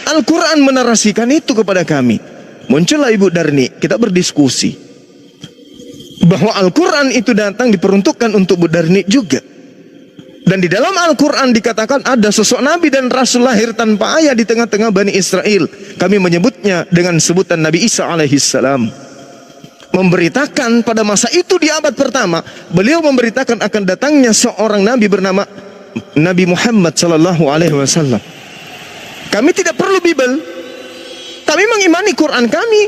D: Al-Quran menarasikan itu kepada kami. Muncullah Ibu Darni, kita berdiskusi bahwa Al-Quran itu datang diperuntukkan untuk Bu Darni juga. Dan di dalam Al-Quran dikatakan ada sosok Nabi dan Rasul lahir tanpa ayah di tengah-tengah Bani Israel. Kami menyebutnya dengan sebutan Nabi Isa alaihissalam. Memberitakan pada masa itu di abad pertama, beliau memberitakan akan datangnya seorang Nabi bernama Nabi Muhammad sallallahu alaihi wasallam. Kami tidak perlu Bible. Kami mengimani Quran kami.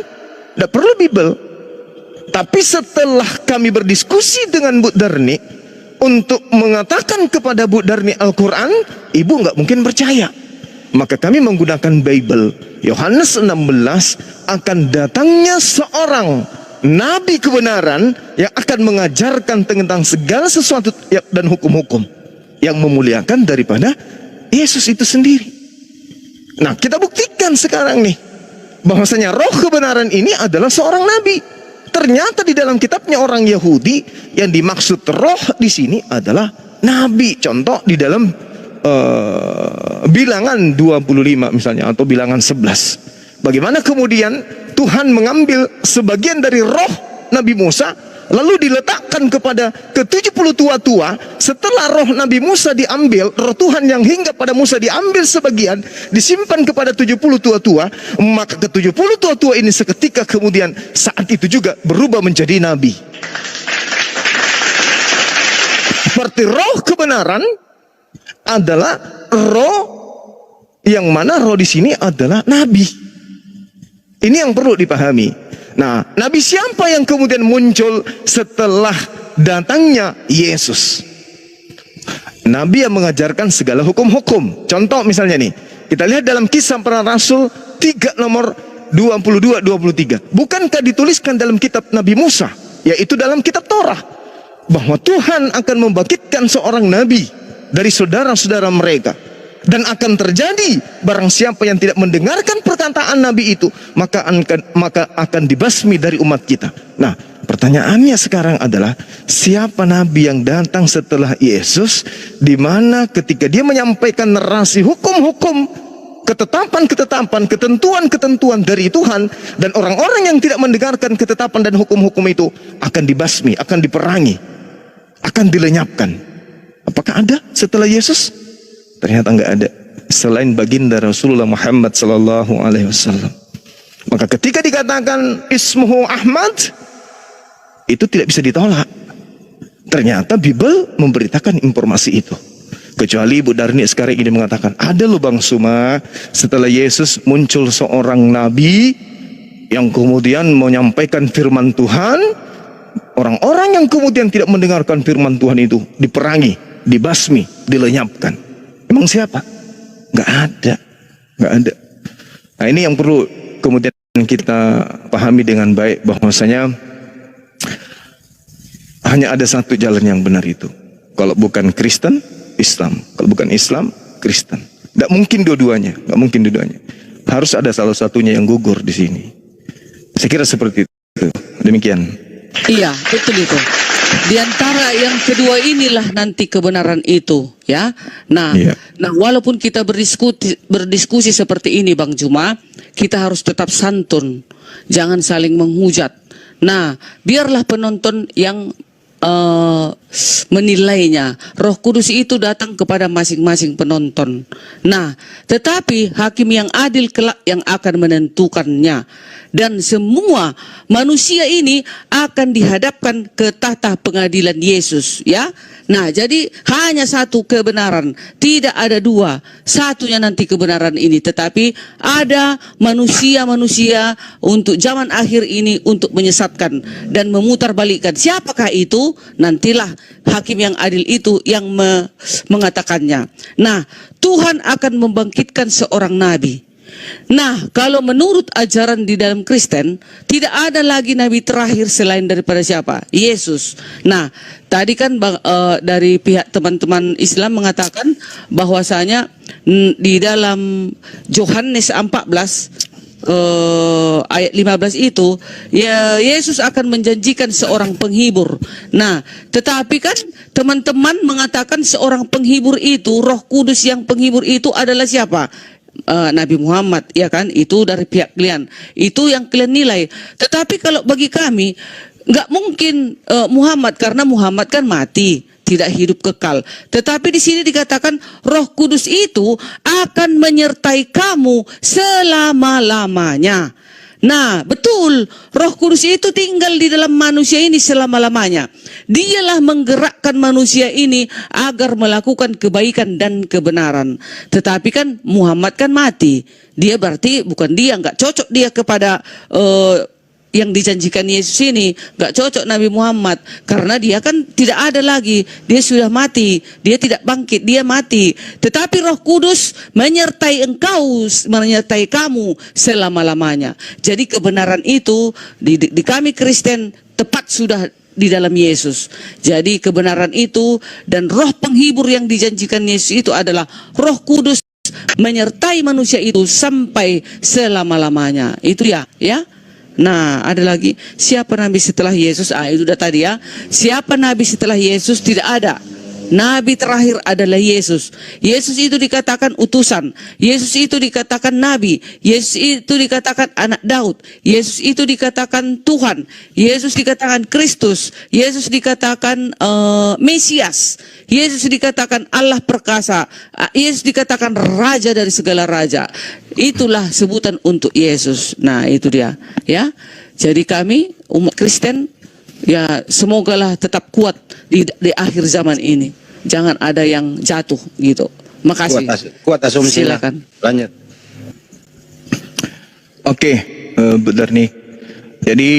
D: Tidak perlu Bible. Tapi setelah kami berdiskusi dengan Bu Darni untuk mengatakan kepada Bu Darni Al-Quran, ibu nggak mungkin percaya. Maka kami menggunakan Bible. Yohanes 16, akan datangnya seorang Nabi kebenaran yang akan mengajarkan tentang segala sesuatu dan hukum-hukum yang memuliakan daripada Yesus itu sendiri. Nah, kita buktikan sekarang nih bahwasanya roh kebenaran ini adalah seorang Nabi. Ternyata di dalam kitabnya orang Yahudi yang dimaksud roh di sini adalah nabi. Contoh di dalam bilangan 25 misalnya atau bilangan 11. Bagaimana kemudian Tuhan mengambil sebagian dari roh Nabi Musa lalu diletakkan kepada ke-70 tua-tua. Setelah roh Nabi Musa diambil, roh Tuhan yang hingga pada Musa diambil sebagian, disimpan kepada 70 tua-tua, maka ke-70 tua-tua ini seketika kemudian saat itu juga berubah menjadi nabi. Berarti roh kebenaran adalah roh yang mana roh di sini adalah nabi. Ini yang perlu dipahami. Nah, nabi siapa yang kemudian muncul setelah datangnya Yesus? Nabi yang mengajarkan segala hukum-hukum. Contoh misalnya nih, kita lihat dalam Kisah Para Rasul 3 nomor 22-23. Bukankah dituliskan dalam kitab Nabi Musa, yaitu dalam kitab Torah, bahwa Tuhan akan membangkitkan seorang nabi dari saudara-saudara mereka, dan akan terjadi barang siapa yang tidak mendengarkan perkataan nabi itu, maka akan dibasmi dari umat kita. Nah, pertanyaannya sekarang adalah, siapa nabi yang datang setelah Yesus, di mana ketika dia menyampaikan narasi hukum-hukum, ketetapan-ketetapan, ketentuan-ketentuan dari Tuhan, dan orang-orang yang tidak mendengarkan ketetapan dan hukum-hukum itu akan dibasmi, akan diperangi, akan dilenyapkan. Apakah ada setelah Yesus? Ternyata enggak ada, selain baginda Rasulullah Muhammad sallallahu alaihi wasallam. Maka ketika dikatakan ismuhu Ahmad, itu tidak bisa ditolak. Ternyata Bible memberitakan informasi itu. Kecuali Ibu Darni sekarang ini mengatakan, ada loh Bang Suma, setelah Yesus muncul seorang nabi yang kemudian menyampaikan firman Tuhan. Orang-orang yang kemudian tidak mendengarkan firman Tuhan itu diperangi, dibasmi, dilenyapkan. Emang siapa? Nggak ada. Nggak ada. Nah, ini yang perlu kemudian kita pahami dengan baik, bahwasanya hanya ada satu jalan yang benar itu. Kalau bukan Kristen, Islam. Kalau bukan Islam, Kristen. Nggak mungkin dua-duanya. Nggak mungkin dua-duanya. Harus ada salah satunya yang gugur di sini. Saya kira seperti itu. Demikian.
B: Iya, betul itu. Di antara yang kedua inilah nanti kebenaran itu, ya. Nah, nah walaupun kita berdiskusi seperti ini, Bang Juma, kita harus tetap santun, jangan saling menghujat. Nah, biarlah penonton yang menilainya. Roh Kudus itu datang kepada masing-masing penonton. Nah, tetapi hakim yang adil kelak yang akan menentukannya. Dan semua manusia ini akan dihadapkan ke tahta pengadilan Yesus, ya. Nah, jadi hanya satu kebenaran, tidak ada dua. Satunya nanti kebenaran ini, tetapi ada manusia-manusia untuk zaman akhir ini untuk menyesatkan dan memutarbalikkan. Siapakah itu? Nantilah hakim yang adil itu yang mengatakannya. Nah, Tuhan akan membangkitkan seorang nabi. Nah, kalau menurut ajaran di dalam Kristen, tidak ada lagi nabi terakhir selain daripada siapa? Yesus. Nah, tadi kan dari pihak teman-teman Islam mengatakan bahwasanya di dalam Yohanes 14 ayat 15 itu, ya, Yesus akan menjanjikan seorang penghibur. Nah, tetapi kan teman-teman mengatakan seorang penghibur itu, Roh Kudus yang penghibur itu adalah siapa? Nabi Muhammad, ya kan? Itu dari pihak kalian, itu yang kalian nilai. Tetapi kalau bagi kami nggak mungkin Muhammad, karena Muhammad kan mati, tidak hidup kekal. Tetapi di sini dikatakan Roh Kudus itu akan menyertai kamu selama-lamanya. Nah, betul, Roh Kudus itu tinggal di dalam manusia ini selama-lamanya. Dialah menggerakkan manusia ini agar melakukan kebaikan dan kebenaran. Tetapi kan Muhammad kan mati. Dia berarti bukan dia, nggak cocok dia kepada yang dijanjikan Yesus ini, nggak cocok Nabi Muhammad, karena dia kan tidak ada lagi, dia sudah mati, dia tidak bangkit, dia mati. Tetapi Roh Kudus menyertai engkau, menyertai kamu selama-lamanya. Jadi kebenaran itu di kami Kristen tepat sudah di dalam Yesus. Jadi kebenaran itu dan roh penghibur yang dijanjikan Yesus itu adalah Roh Kudus menyertai manusia itu sampai selama-lamanya. Itu ya. Nah, ada lagi, siapa nabi setelah Yesus? Itu udah tadi ya. Siapa nabi setelah Yesus? Tidak ada. Nabi terakhir adalah Yesus. Yesus itu dikatakan utusan. Yesus itu dikatakan nabi. Yesus itu dikatakan anak Daud. Yesus itu dikatakan Tuhan. Yesus dikatakan Kristus. Yesus dikatakan Mesias. Yesus dikatakan Allah perkasa. Yesus dikatakan raja dari segala raja. Itulah sebutan untuk Yesus. Nah, itu dia, ya. Jadi kami umat Kristen, ya semogalah tetap kuat di akhir zaman ini. Jangan ada yang jatuh gitu. Makasih.
F: Kuat asumsi.
B: Silakan.
F: Lanjut.
D: Oke, Bu Darni. Jadi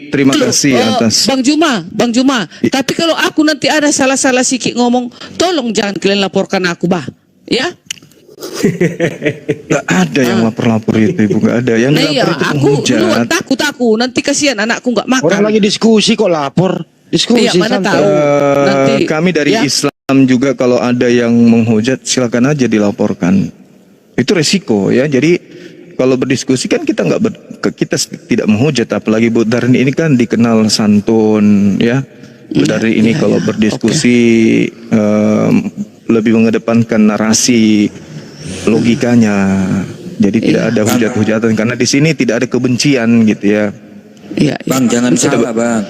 D: terima kasih atas.
B: Bang Juma. Tapi kalau aku nanti ada salah-salah sikit ngomong, tolong jangan kalian laporkan aku, bah. Ya?
D: Gak ada yang lapor-lapor itu, Ibu. Gak ada. Yang
B: Nah, iya,
D: dilapor itu
B: aku
D: penghujat.
B: duluan takut aku. Nanti kasihan anakku nggak makan.
F: Orang lagi diskusi kok lapor. Diskusi
B: Iya, mana
F: santai.
B: tahu. Nanti,
D: Kami dari
B: ya.
D: Islam juga kalau ada yang menghujat silakan aja dilaporkan. Itu resiko ya. Jadi kalau berdiskusi kan kita kita tidak menghujat, apalagi Bu Darni ini kan dikenal santun ya. Bu Darni ini kalau berdiskusi lebih mengedepankan narasi logikanya. Jadi tidak ada hujat-hujatan karena di sini tidak ada kebencian gitu ya.
B: Iya,
E: Bang, jangan salah, Bang.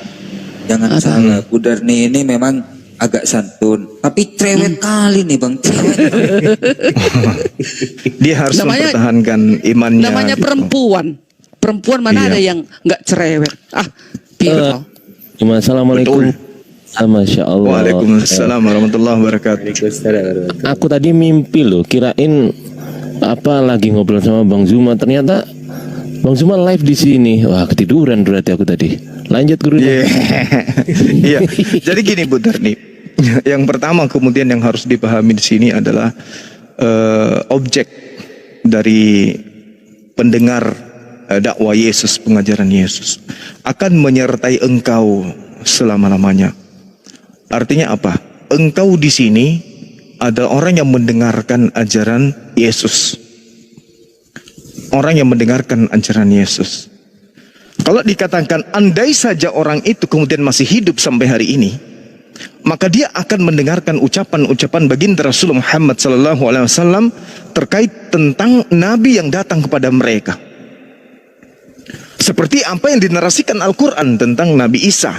E: Jangan salah. Bu Darni ini memang agak santun, tapi cerewet kali nih, Bang. Cerewet.
D: Dia harus
B: Namanya-
D: mempertahankan imannya.
B: Namanya
D: gitu.
B: perempuan mana
D: Iya.
B: ada yang nggak cerewet? Piro.
G: Cuma assalamualaikum. Masya Allah.
D: Waalaikumsalam warahmatullahi wabarakatuh.
G: Aku tadi mimpi loh, kirain apa lagi ngobrol sama Bang Zuma, ternyata Bang Zuma live di sini. Wah, ketiduran berarti aku tadi. Lanjut guru.
D: Iya. Jadi gini Bu Darni. Yang pertama kemudian yang harus dipahami di sini adalah objek dari pendengar dakwah Yesus, pengajaran Yesus akan menyertai engkau selama-lamanya. Artinya apa? Engkau di sini adalah orang yang mendengarkan ajaran Yesus. Orang yang mendengarkan ajaran Yesus. Kalau dikatakan andai saja orang itu kemudian masih hidup sampai hari ini, maka dia akan mendengarkan ucapan-ucapan baginda Rasulullah Muhammad SAW terkait tentang Nabi yang datang kepada mereka. Seperti apa yang dinarasikan Al-Quran tentang Nabi Isa.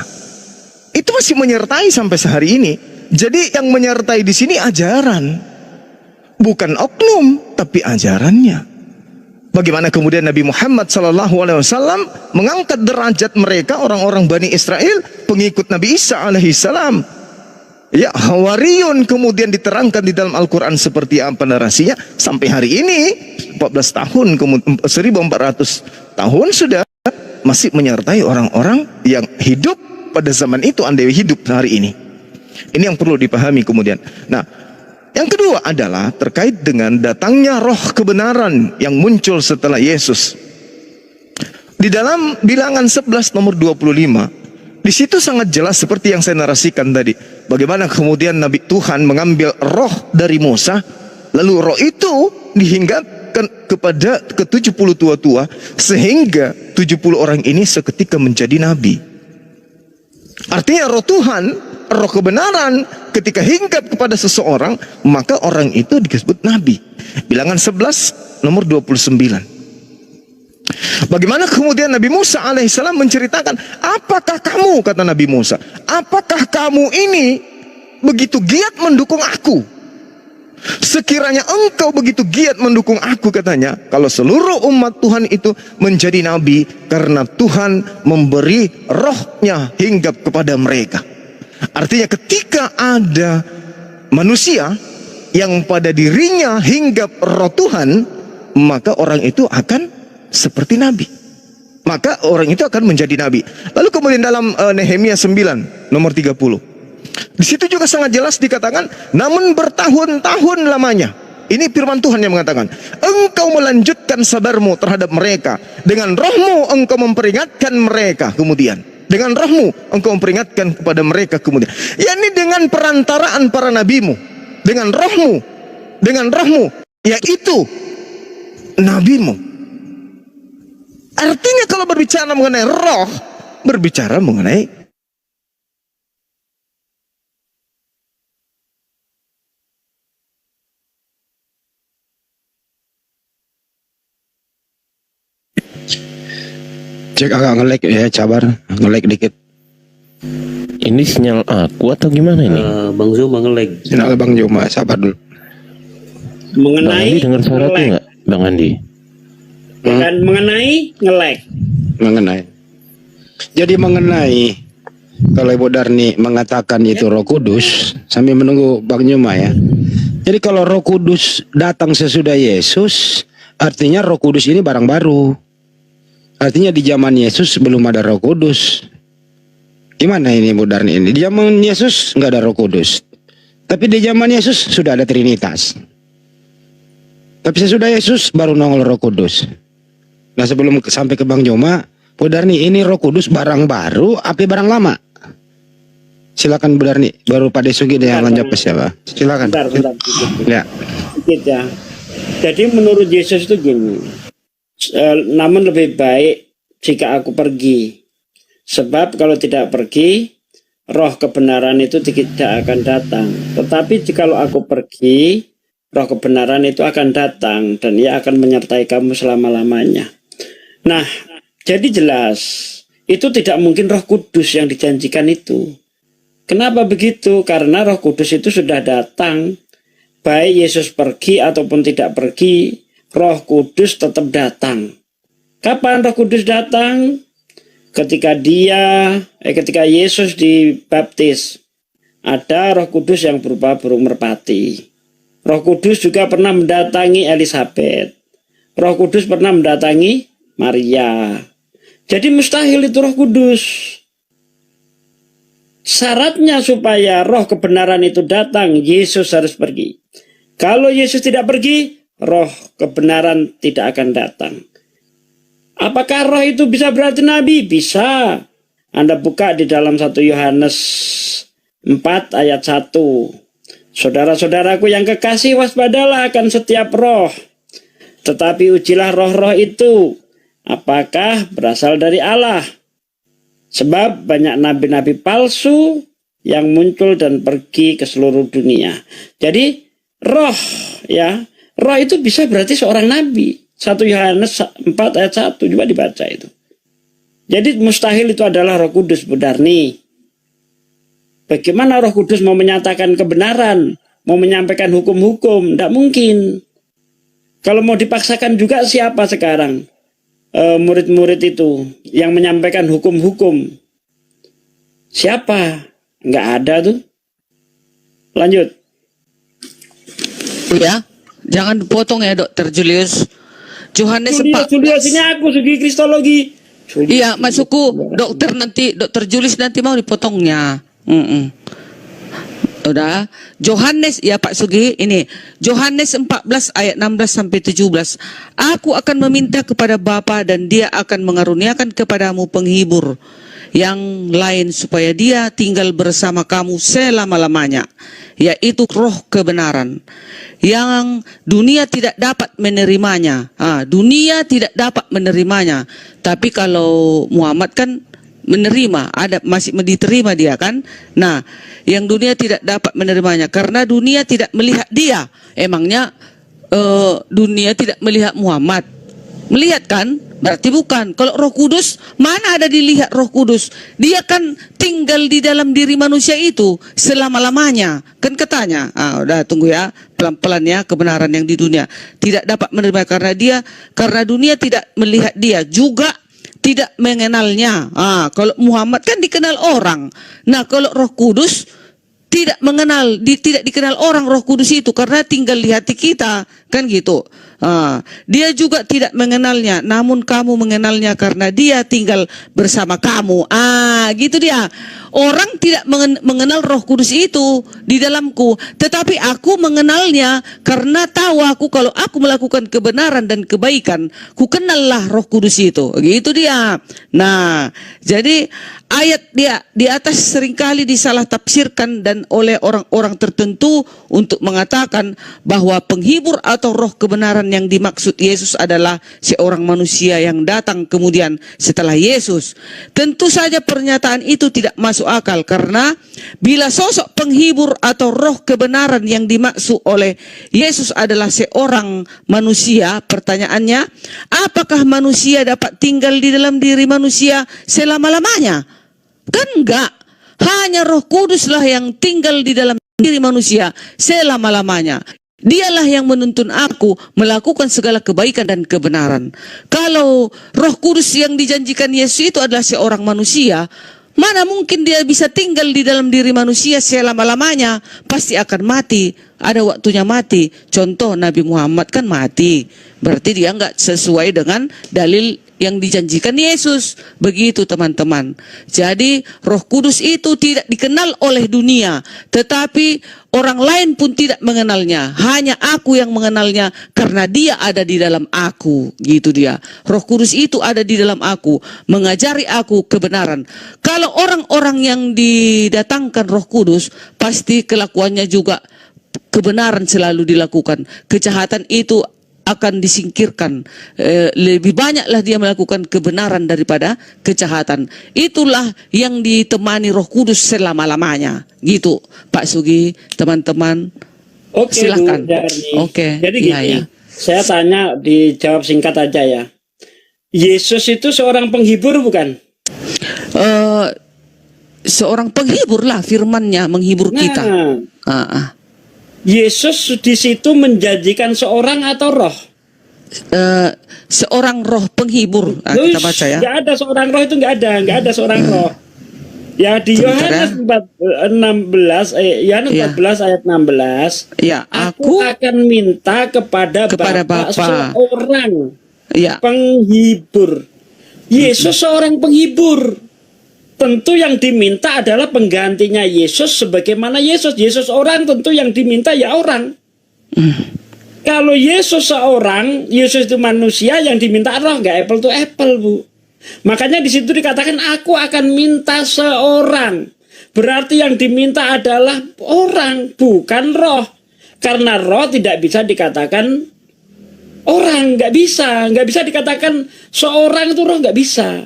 D: Itu masih menyertai sampai sehari ini. Jadi yang menyertai di sini ajaran, bukan oknum, tapi ajarannya. Bagaimana kemudian Nabi Muhammad SAW mengangkat derajat mereka orang-orang Bani Israel, pengikut Nabi Isa alaihissalam. Ya, Hawariyun kemudian diterangkan di dalam Al-Quran seperti apa narasinya sampai hari ini 14 tahun 1400 tahun sudah masih menyertai orang-orang yang hidup pada zaman itu, andai hidup hari ini. Ini yang perlu dipahami kemudian. Nah, yang kedua adalah terkait dengan datangnya roh kebenaran yang muncul setelah Yesus. Di dalam Bilangan 11 nomor 25, di situ sangat jelas seperti yang saya narasikan tadi. Bagaimana kemudian Nabi Tuhan mengambil roh dari Musa, lalu roh itu dihinggatkan kepada ke-70 tua-tua, sehingga 70 orang ini seketika menjadi nabi. Artinya roh Tuhan, roh kebenaran ketika hinggap kepada seseorang, maka orang itu disebut nabi. Bilangan 11 nomor 29. Bagaimana kemudian Nabi Musa alaihissalam menceritakan, apakah kamu, kata Nabi Musa, apakah kamu ini begitu giat mendukung aku? Sekiranya engkau begitu giat mendukung aku, katanya, kalau seluruh umat Tuhan itu menjadi nabi karena Tuhan memberi rohnya hinggap kepada mereka. Artinya ketika ada manusia yang pada dirinya hinggap roh Tuhan, maka orang itu akan seperti nabi. Maka orang itu akan menjadi nabi. Lalu kemudian dalam Nehemia 9 nomor 30, di situ juga sangat jelas dikatakan, namun bertahun-tahun lamanya. Ini firman Tuhan yang mengatakan, engkau melanjutkan sabarmu terhadap mereka, dengan rohmu engkau memperingatkan mereka kemudian. Dengan rohmu engkau memperingatkan kepada mereka kemudian. yakni dengan perantaraan para nabimu, dengan rohmu, yaitu nabimu. Artinya kalau berbicara mengenai roh, berbicara mengenai
F: Cek agak nge-lag ya, sabar. Nge-lag dikit.
G: Ini sinyal aku atau gimana ini?
H: Bang Zuma nge-lag.
F: Sinyal Bang Juma, sabar dulu.
G: Bang
H: Mengenai
G: Andi dengar suara aku
H: nge-lag.
G: nggak, Bang Andi?
H: Dan mengenai nge-lag.
F: Mengenai. Jadi mengenai kalau Ibu Darni mengatakan itu Roh Kudus, sambil menunggu Bang Juma ya. Jadi kalau Roh Kudus datang sesudah Yesus, artinya Roh Kudus ini barang baru. Artinya di zaman Yesus belum ada Roh Kudus. Gimana ini Ibu Darni ini? Di zaman Yesus nggak ada Roh Kudus. Tapi di zaman Yesus sudah ada Trinitas. Tapi sesudah Yesus baru nongol Roh Kudus. Nah sebelum sampai ke Bang Joma, Bu Darni ini Roh Kudus barang baru apa barang lama? Silakan Bu Darni, baru Pak Desugi yang lanjut siapa? Silakan.
H: Bentar.
F: Ya.
H: Sedikit ya. Jadi menurut Yesus itu gini. Namun lebih baik jika aku pergi. Sebab kalau tidak pergi, roh kebenaran itu tidak akan datang. Tetapi jikalau aku pergi, roh kebenaran itu akan datang dan ia akan menyertai kamu selama-lamanya. Nah, jadi jelas itu tidak mungkin Roh Kudus yang dijanjikan itu. Kenapa begitu? Karena Roh Kudus itu sudah datang. Baik Yesus pergi ataupun tidak pergi, Roh Kudus tetap datang. Kapan Roh Kudus datang? Ketika Yesus dibaptis, ada Roh Kudus yang berupa burung merpati. Roh Kudus juga pernah mendatangi Elizabeth. Roh Kudus pernah mendatangi Maria. Jadi mustahil itu Roh Kudus. Syaratnya supaya roh kebenaran itu datang, Yesus harus pergi. Kalau Yesus tidak pergi, roh kebenaran tidak akan datang. Apakah roh itu bisa berarti nabi? Bisa. Anda buka di dalam 1 Yohanes 4 ayat 1. Saudara-saudaraku yang kekasih, waspadalah akan setiap roh. Tetapi ujilah roh-roh itu, apakah berasal dari Allah. Sebab banyak nabi-nabi palsu yang muncul dan pergi ke seluruh dunia. Jadi roh itu bisa berarti seorang nabi. 1 Yohanes 4 ayat 1 coba dibaca itu. Jadi mustahil itu adalah Roh Kudus, Bu Darni. Bagaimana Roh Kudus mau menyatakan kebenaran, mau menyampaikan hukum-hukum? Tidak mungkin. Kalau mau dipaksakan juga siapa sekarang? Murid-murid itu yang menyampaikan hukum-hukum. Siapa? Nggak ada tuh. Lanjut.
B: Ya, jangan dipotong ya Dokter Julius. Yohanes 14.
H: Julius ini aku segi kristologi.
B: Iya, masukku Dokter Julius nanti mau dipotongnya. Udah. Yohanes ya Pak Sugi, ini Yohanes 14 ayat 16 sampai 17. Aku akan meminta kepada Bapa dan Dia akan mengaruniakan kepadamu penghibur yang lain supaya Dia tinggal bersama kamu selama-lamanya, yaitu roh kebenaran yang dunia tidak dapat menerimanya. Dunia tidak dapat menerimanya, tapi kalau Muhammad kan menerima, masih diterima dia kan. Nah, yang dunia tidak dapat menerimanya karena dunia tidak melihat dia. Emangnya dunia tidak melihat Muhammad? Melihat kan? Berarti bukan. Kalau Roh Kudus, mana ada dilihat Roh Kudus? Dia kan tinggal di dalam diri manusia itu selama-lamanya. Kan katanya. Udah tunggu ya, pelan-pelan ya, kebenaran yang di dunia tidak dapat menerima karena dunia tidak melihat dia, juga tidak mengenalnya. Kalau Muhammad kan dikenal orang. Nah, kalau Roh Kudus tidak dikenal orang Roh Kudus itu karena tinggal di hati kita, kan gitu. Dia juga tidak mengenalnya, namun kamu mengenalnya karena dia tinggal bersama kamu. Gitu dia. Orang tidak mengenal Roh Kudus itu di dalamku, tetapi aku mengenalnya karena tahu aku kalau aku melakukan kebenaran dan kebaikan, ku kenallah Roh Kudus itu. Gitu dia. Nah, jadi ayat dia di atas seringkali disalah tafsirkan dan oleh orang-orang tertentu untuk mengatakan bahwa penghibur atau roh kebenaran yang dimaksud Yesus adalah seorang manusia yang datang kemudian setelah Yesus. Tentu saja pernyataan itu tidak masuk akal, karena bila sosok penghibur atau roh kebenaran yang dimaksud oleh Yesus adalah seorang manusia, pertanyaannya, apakah manusia dapat tinggal di dalam diri manusia selama-lamanya? Kan enggak. Hanya Roh Kuduslah yang tinggal di dalam diri manusia selama-lamanya. Dialah yang menuntun aku melakukan segala kebaikan dan kebenaran. Kalau Roh Kudus yang dijanjikan Yesus itu adalah seorang manusia, mana mungkin dia bisa tinggal di dalam diri manusia selama-lamanya? Pasti akan mati. Ada waktunya mati. Contoh Nabi Muhammad kan mati. Berarti dia enggak sesuai dengan dalil yang dijanjikan Yesus. Begitu teman-teman. Jadi Roh Kudus itu tidak dikenal oleh dunia, tetapi orang lain pun tidak mengenalnya. Hanya aku yang mengenalnya karena dia ada di dalam aku. Gitu dia. Roh Kudus itu ada di dalam aku, mengajari aku kebenaran. Kalau orang-orang yang didatangkan Roh Kudus, pasti kelakuannya juga kebenaran selalu dilakukan. Kejahatan itu akan disingkirkan. Lebih banyaklah dia melakukan kebenaran daripada kejahatan. Itulah yang ditemani Roh Kudus selama-lamanya. Gitu Pak Sugi, teman-teman.
H: Oke,
B: Silakan.
H: Oke. Jadi
B: ya,
H: gini,
B: ya.
H: saya tanya, dijawab singkat aja ya. Yesus itu seorang penghibur bukan?
B: Seorang penghibur lah, firman-Nya menghibur kita.
H: Yesus di situ menjanjikan seorang atau roh?
B: Seorang roh penghibur. Kita baca ya.
H: Nggak ada seorang roh itu, nggak ada seorang roh. Ya di Yohanes 14 ayat 16.
B: Ya,
H: aku akan minta kepada Bapa seorang penghibur. Yesus seorang penghibur. Tentu yang diminta adalah penggantinya Yesus, sebagaimana Yesus orang, tentu yang diminta ya orang. Kalau Yesus seorang, Yesus itu manusia, yang diminta roh, nggak apple to apple, Bu. Makanya di situ dikatakan aku akan minta seorang. Berarti yang diminta adalah orang, bukan roh. Karena roh tidak bisa dikatakan orang, nggak bisa dikatakan seorang itu roh, nggak bisa.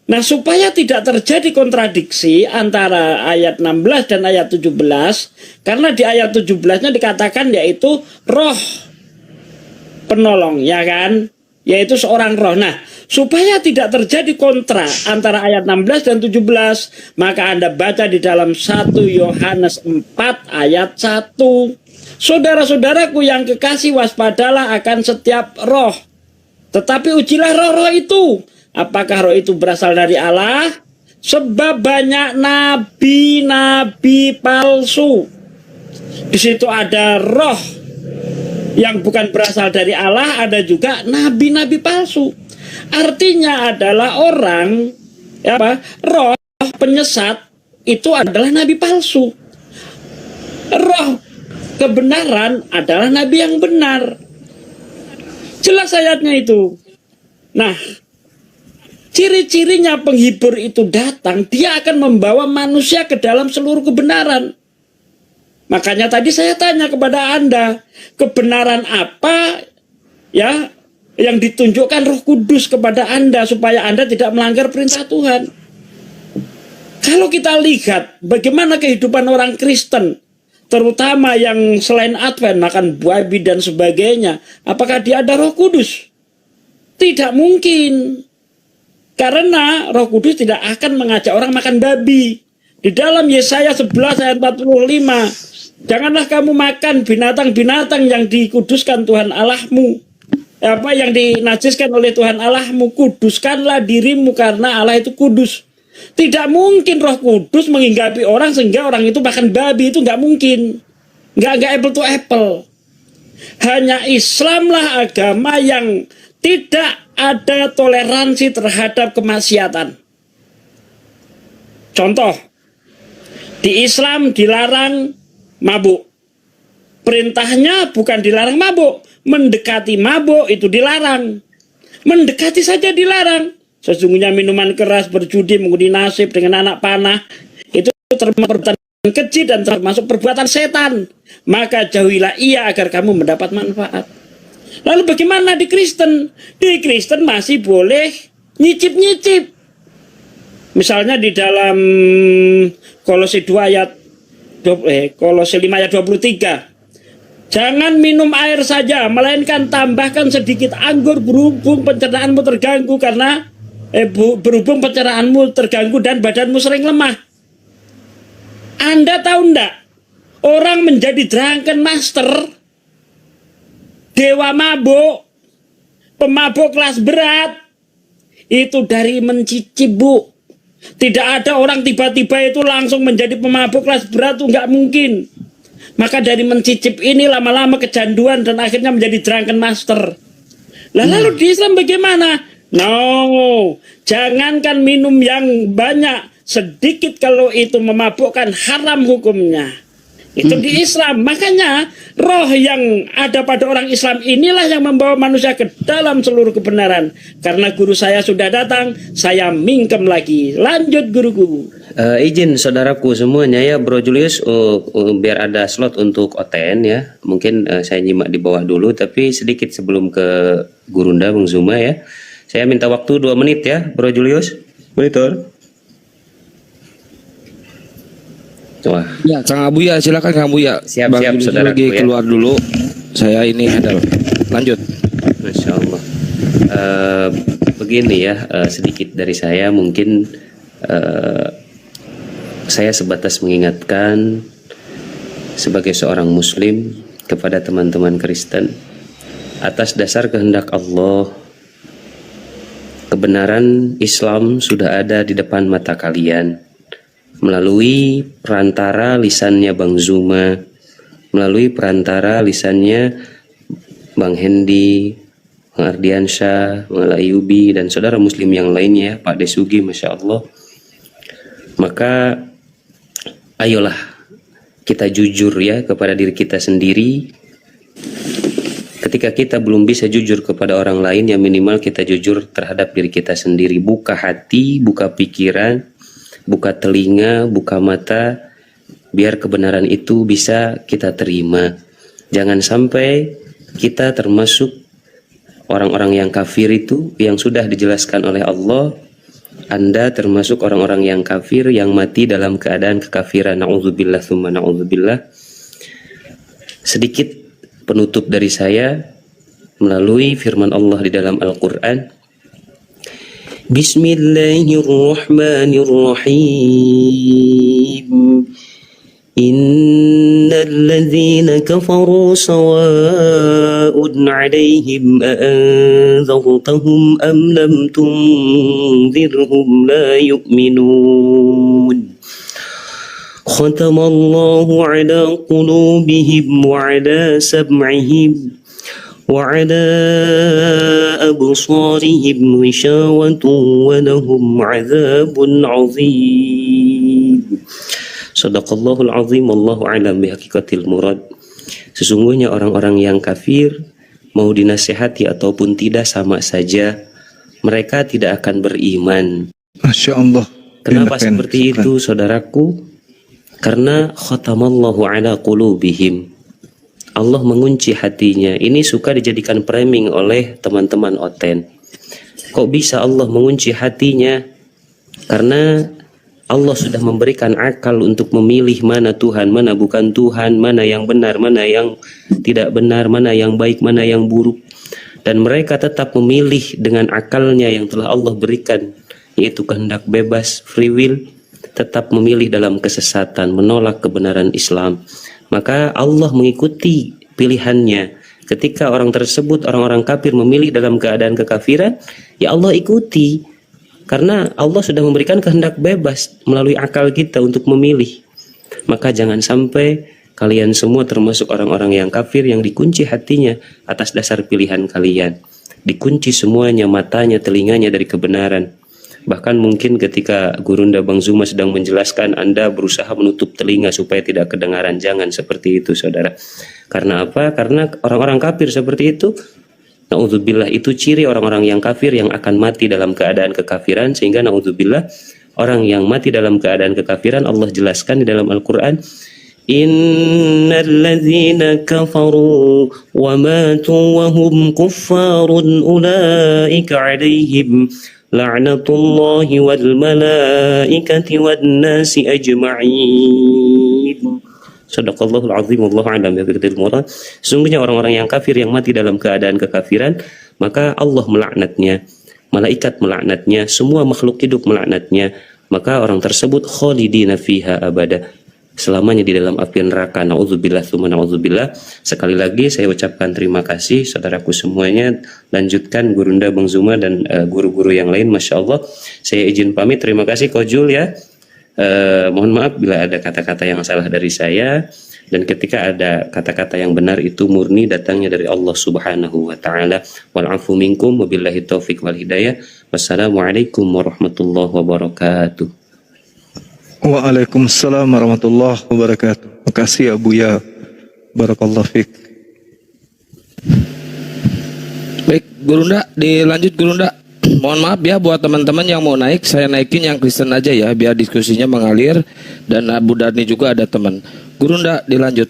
H: Nah, supaya tidak terjadi kontradiksi antara ayat 16 dan ayat 17, karena di ayat 17-nya dikatakan yaitu roh penolong, ya kan? Yaitu seorang roh. Nah, supaya tidak terjadi kontra antara ayat 16 dan 17, maka Anda baca di dalam 1 Yohanes 4 ayat 1. Saudara-saudaraku yang kekasih, waspadalah akan setiap roh, tetapi ujilah roh-roh itu. Apakah roh itu berasal dari Allah? Sebab banyak nabi-nabi palsu. Di situ ada roh yang bukan berasal dari Allah, ada juga nabi-nabi palsu. Artinya adalah orang, roh penyesat itu adalah nabi palsu. Roh kebenaran adalah nabi yang benar. Jelas ayatnya itu. Nah, ciri-cirinya penghibur itu datang, dia akan membawa manusia ke dalam seluruh kebenaran. Makanya tadi saya tanya kepada Anda, kebenaran apa ya yang ditunjukkan Roh Kudus kepada Anda supaya Anda tidak melanggar perintah Tuhan? Kalau kita lihat bagaimana kehidupan orang Kristen, terutama yang selain Advent, makan babi dan sebagainya, apakah dia ada Roh Kudus? Tidak mungkin. Karena Roh Kudus tidak akan mengajak orang makan babi. Di dalam Yesaya 11 ayat 45, janganlah kamu makan binatang-binatang yang dikuduskan Tuhan Allahmu. Yang dinajiskan oleh Tuhan Allahmu. Kuduskanlah dirimu karena Allah itu kudus. Tidak mungkin Roh Kudus menghinggapi orang sehingga orang itu makan babi. Itu nggak mungkin. Nggak apple to apple. Hanya Islamlah agama yang tidak ada toleransi terhadap kemaksiatan. Contoh, di Islam dilarang mabuk. Perintahnya bukan dilarang mabuk, mendekati mabuk itu dilarang. Mendekati saja dilarang. Sesungguhnya minuman keras, berjudi, mengundi nasib dengan anak panah itu termasuk perbuatan keji dan termasuk perbuatan setan. Maka jauhilah ia agar kamu mendapat manfaat. Lalu bagaimana di Kristen? Di Kristen masih boleh nyicip-nyicip. Misalnya di dalam Kolose 5 ayat 23. Jangan minum air saja, melainkan tambahkan sedikit anggur berhubung pencernaanmu terganggu berhubung pencernaanmu terganggu dan badanmu sering lemah. Anda tahu enggak? Orang menjadi drunken master, dewa mabuk, pemabuk kelas berat, itu dari mencicip, Bu. Tidak ada orang tiba-tiba itu langsung menjadi pemabuk kelas berat, itu nggak mungkin. Maka dari mencicip ini lama-lama kecanduan dan akhirnya menjadi drunken master. Lalu di Islam bagaimana? No, jangankan minum yang banyak, sedikit kalau itu memabukkan haram hukumnya. Itu di Islam. Makanya roh yang ada pada orang Islam inilah yang membawa manusia ke dalam seluruh kebenaran. Karena guru saya sudah datang, saya mingkem lagi. Lanjut guruku.
I: Izin saudaraku semuanya ya, Bro Julius, biar ada slot untuk OTN ya. Mungkin saya nyimak di bawah dulu, tapi sedikit sebelum ke Gurunda Bang Zuma ya. Saya minta waktu 2 menit ya, Bro Julius. Monitor. Wah.
E: Ya, Kang Abuya, silakan Kang Abuya.
I: Siap,
E: saudara. Lagi keluar dulu. Saya ini handle. Lanjut.
I: Masya Allah. Begini ya, sedikit dari saya mungkin saya sebatas mengingatkan sebagai seorang Muslim kepada teman-teman Kristen atas dasar kehendak Allah, kebenaran Islam sudah ada di depan mata kalian. Melalui perantara lisannya Bang Zuma, melalui perantara lisannya Bang Hendi, Bang Ardiansyah, Bang Ayubi, dan saudara muslim yang lainnya, Pak Desugi, Masya Allah. Maka ayolah kita jujur ya kepada diri kita sendiri. Ketika kita belum bisa jujur kepada orang lain, ya minimal kita jujur terhadap diri kita sendiri. Buka hati, buka pikiran, buka telinga, buka mata, biar kebenaran itu bisa kita terima. Jangan sampai kita termasuk orang-orang yang kafir itu, yang sudah dijelaskan oleh Allah. Anda termasuk orang-orang yang kafir, yang mati dalam keadaan kekafiran. Na'udzubillah, tsumma na'udzubillah. Sedikit penutup dari saya melalui firman Allah di dalam Al-Quran. Bismillahirrahmanirrahim. Innal ladzina kafaru sawa'un 'alaihim a'anzartahum am lam tunzirhum la yu'minun. Khatamallahu 'ala qulubihim wa 'ala sam'ihim وعلى أبصارهم غشاوة ولهم عذاب عظيم. Sadaqallahul azim, wallahu a'lam bihaqikatil murad. Sesungguhnya orang-orang yang kafir mau dinasihati ataupun tidak sama saja, mereka tidak akan beriman.
D: Masya Allah.
I: Kenapa seperti itu saudaraku? Karena khatamallahu ala qulubihim, Allah mengunci hatinya. Ini suka dijadikan framing oleh teman-teman Oten. Kok bisa Allah mengunci hatinya? Karena Allah sudah memberikan akal untuk memilih mana Tuhan, mana bukan Tuhan, mana yang benar, mana yang tidak benar, mana yang baik, mana yang buruk. Dan mereka tetap memilih dengan akalnya yang telah Allah berikan, yaitu kehendak bebas, free will, tetap memilih dalam kesesatan, menolak kebenaran Islam. Maka Allah mengikuti pilihannya. Ketika orang tersebut, orang-orang kafir memilih dalam keadaan kekafiran, ya Allah ikuti. Karena Allah sudah memberikan kehendak bebas melalui akal kita untuk memilih. Maka jangan sampai kalian semua termasuk orang-orang yang kafir yang dikunci hatinya atas dasar pilihan kalian. Dikunci semuanya, matanya, telinganya dari kebenaran. Bahkan mungkin ketika Gurunda Bang Zuma sedang menjelaskan, Anda berusaha menutup telinga supaya tidak kedengaran. Jangan seperti itu saudara. Karena apa? Karena orang-orang kafir seperti itu Na'udzubillah, itu ciri orang-orang yang kafir yang akan mati dalam keadaan kekafiran. Sehingga na'udzubillah, orang yang mati dalam keadaan kekafiran, Allah jelaskan di dalam Al-Quran, Innal ladzina kafaru wa matu wa hum kuffarun ulaika alaihim la'natullahi wal malaikati wan nasi ajma'in. Shadaqallahul azim, wallahu a'lam bishawab. Murad, sesungguhnya orang-orang yang kafir yang mati dalam keadaan kekafiran, maka Allah melaknatnya, malaikat melaknatnya, semua makhluk hidup melaknatnya, maka orang tersebut khalidina fiha abada, selamanya di dalam api neraka. Nauzubillah tsumma nauzubillah. Sekali lagi saya ucapkan terima kasih saudaraku semuanya. Lanjutkan Gurunda, Bang Zuma, dan guru-guru yang lain. Masya Allah. Saya izin pamit. Terima kasih Kojul ya. Mohon maaf bila ada kata-kata yang salah dari saya, dan ketika ada kata-kata yang benar itu murni datangnya dari Allah Subhanahu wa taala. Wal afu minkum wabillahi taufik wal hidayah. Wassalamualaikum warahmatullahi wabarakatuh.
D: Waalaikumsalam warahmatullahi wabarakatuh. Makasih Abu ya. Barakallahu fiik.
J: Baik, Gurunda, dilanjut Gurunda. Mohon maaf ya buat teman-teman yang mau naik, saya naikin yang Kristen aja ya, biar diskusinya mengalir, dan Abu Darni juga ada teman. Gurunda, dilanjut.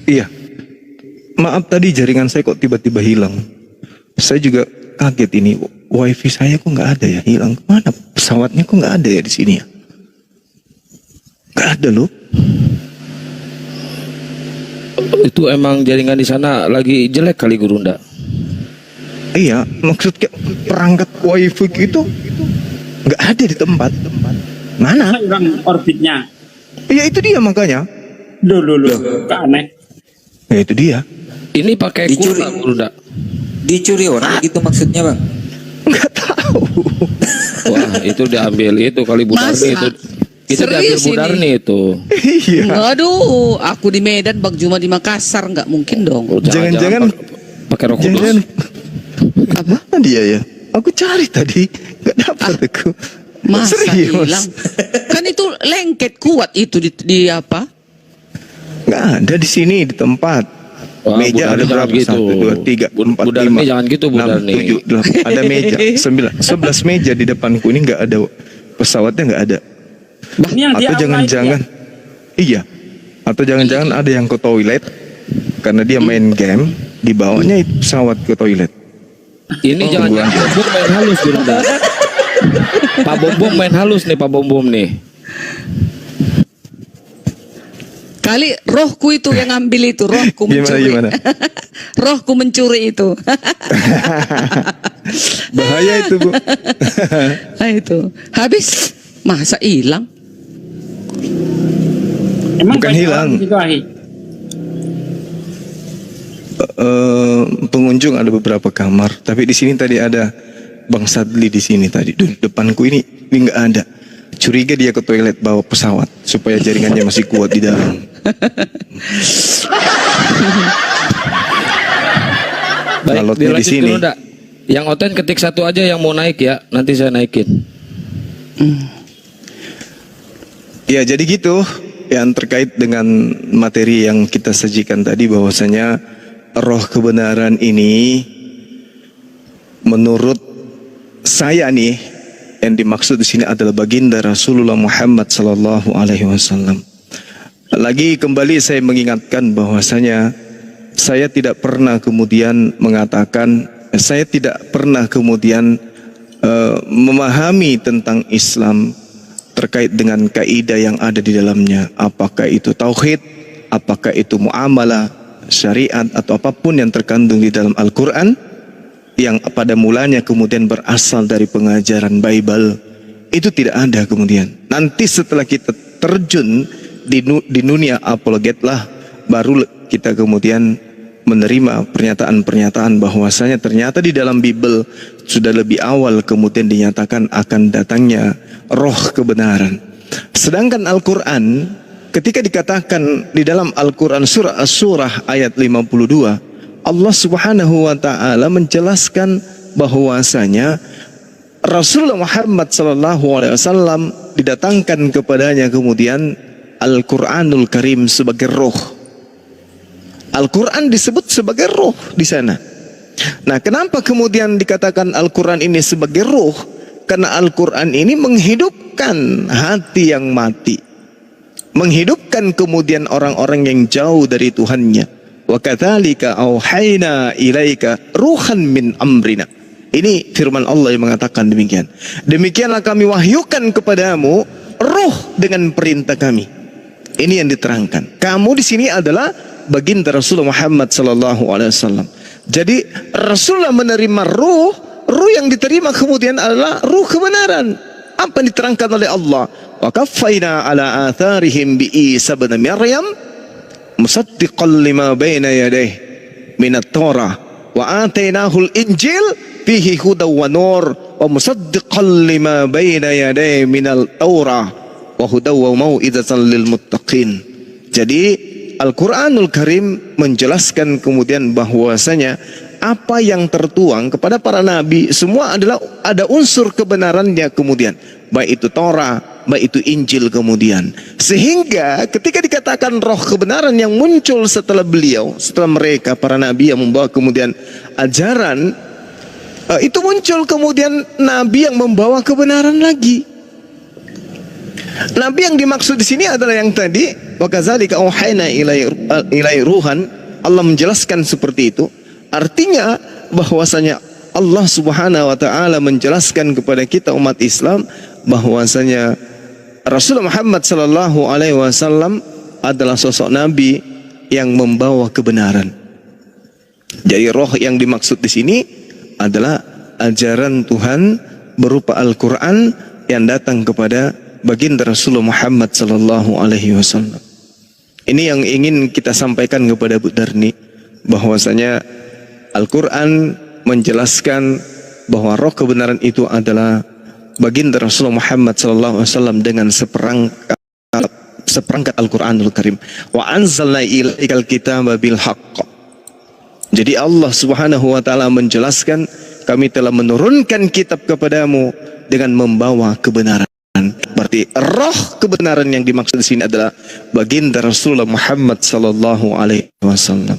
D: Iya. Maaf tadi jaringan saya kok tiba-tiba hilang. Saya juga kaget ini, wifi saya kok nggak ada ya, hilang kemana? Pesawatnya kok nggak ada ya di sini ya? Nggak ada loh.
J: Itu emang jaringan di sana lagi jelek kali Gurunda.
D: Iya, maksudnya perangkat wifi gitu nggak ada di tempat. Mana?
H: Orbitnya.
D: Iya itu dia makanya.
H: Loh, aneh.
D: Ya itu dia.
J: Ini pakai
E: Dicuri.
J: kuota Gurunda.
E: Dicuri orang gitu maksudnya Bang.
D: Nggak tahu.
J: Wah, itu diambil itu kali Bu Darni itu. Itu diambil
B: Serius
J: Bu Darni
B: ini?
J: itu.
D: Iya.
B: Aduh, aku di Medan, Bang Juma di Makassar, nggak mungkin dong.
J: Oh,
D: Jangan-jangan
J: pakai rok kudus.
D: Mana dia ya? Aku cari tadi nggak dapat aku.
B: Masa
D: Serius?
B: hilang? Kan itu lengket kuat itu di apa?
D: Nggak ada di sini di tempat.
J: Wah,
D: Meja
J: Bu Darni
D: ada berapa?
J: jangan gitu.
D: 1, 2, 3, 4,
J: Bu Darni
D: 5,
J: jangan gitu, Bu
D: 6,
J: Darni.
D: 7, 8. Ada meja 11 meja di depanku ini nggak ada pesawatnya, nggak ada.
H: Ini yang di
D: Atau jangan-jangan iya. Atau jangan-jangan ada yang ke toilet karena dia main game, dibawanya itu pesawat ke toilet.
J: Ini jangan-jangan Pak Bombom main halus Gurunda. Pak Bombom main halus nih, Pak Bombom nih.
B: Kali rohku itu yang ngambil itu, rohku mencuri.
D: Gimana?
B: Rohku mencuri itu.
D: Bahaya itu, Bu.
B: Nah, itu. Habis masa hilang?
H: Emang
D: Bukan
H: banyak
D: hilang.
H: orang gitu, Ahi?
D: Pengunjung ada beberapa kamar, tapi di sini tadi ada Bang Sadli di sini tadi. Duh, depanku ini nggak ada. Curiga dia ke toilet bawa pesawat supaya jaringannya masih kuat di dalam.
J: Baik,
D: Alotnya di
J: dilanjut
D: sini.
J: Gurunda. Yang Oten ketik satu aja yang mau naik ya, nanti saya naikin.
D: Ya jadi gitu yang terkait dengan materi yang kita sajikan tadi, bahwasanya roh kebenaran ini menurut saya nih yang dimaksud di sini adalah baginda Rasulullah Muhammad sallallahu alaihi wasallam. Lagi kembali saya mengingatkan bahwasanya saya tidak pernah kemudian mengatakan, saya tidak pernah kemudian memahami tentang Islam terkait dengan kaidah yang ada di dalamnya, apakah itu tauhid, apakah itu muamalah, syariat, atau apapun yang terkandung di dalam Al-Quran yang pada mulanya kemudian berasal dari pengajaran Bible, itu tidak ada kemudian. Nanti setelah kita terjun di dunia apologet lah, baru kita kemudian menerima pernyataan-pernyataan bahwasanya ternyata di dalam Bible sudah lebih awal kemudian dinyatakan akan datangnya roh kebenaran. Sedangkan Al-Quran ketika dikatakan di dalam Al-Quran surah As-Surah ayat 52, Allah Subhanahu wa taala menjelaskan bahwasanya Rasulullah Muhammad sallallahu alaihi wasallam didatangkan kepadanya kemudian Al-Quranul Karim sebagai roh. Al-Quran disebut sebagai ruh di sana. Nah, kenapa kemudian dikatakan Al-Quran ini sebagai ruh? Karena Al-Quran ini menghidupkan hati yang mati, menghidupkan kemudian orang-orang yang jauh dari Tuhannya. Wa kadzalika auhayna ilaika ruhan min amrina. Ini firman Allah yang mengatakan demikian. Demikianlah kami wahyukan kepadamu ruh dengan perintah kami. Ini yang diterangkan. Kamu di sini adalah baginda Rasulullah Muhammad sallallahu alaihi wasallam. Jadi Rasulullah menerima ruh yang diterima kemudian adalah ruh kebenaran. Apa yang diterangkan oleh Allah? Wa kaffaina ala atharihim bi Isa bin Maryam musaddiqan lima baina yadayhi min at-Taurah wa atainahu al-Injil fihi hudaw wa nur wa musaddiqan lima baina yadayhi min al-Taurah wa hudaw wa mau'izatan lil muttaqin. Jadi Al-Quranul Karim menjelaskan kemudian bahwasanya apa yang tertuang kepada para nabi semua adalah ada unsur kebenarannya kemudian, baik itu Torah, baik itu Injil kemudian. Sehingga ketika dikatakan roh kebenaran yang muncul setelah beliau, setelah mereka para nabi yang membawa kemudian ajaran, itu muncul kemudian nabi yang membawa kebenaran lagi. Nabi yang dimaksud di sini adalah yang tadi, wa kadzalika auhayna ilai ruhan. Allah menjelaskan seperti itu. Artinya bahwasanya Allah Subhanahu wa taala menjelaskan kepada kita umat Islam bahwasanya Rasulullah Muhammad sallallahu alaihi wasallam adalah sosok nabi yang membawa kebenaran. Jadi roh yang dimaksud di sini adalah ajaran Tuhan berupa Al-Qur'an yang datang kepada baginda Rasulullah Muhammad sallallahu alaihi wasallam. Ini yang ingin kita sampaikan kepada Bu Darni, bahwasanya Al-Quran menjelaskan bahwa roh kebenaran itu adalah baginda Rasulullah Muhammad sallallahu alaihi wasallam dengan seperangkat Al-Quranul Karim. Wa anzalna ilaikal kitaba bil haqq. Jadi Allah Subhanahu wa taala menjelaskan, kami telah menurunkan kitab kepadamu dengan membawa kebenaran. Berarti roh kebenaran yang dimaksud di sini adalah baginda Rasulullah Muhammad sallallahu alaihi wasallam.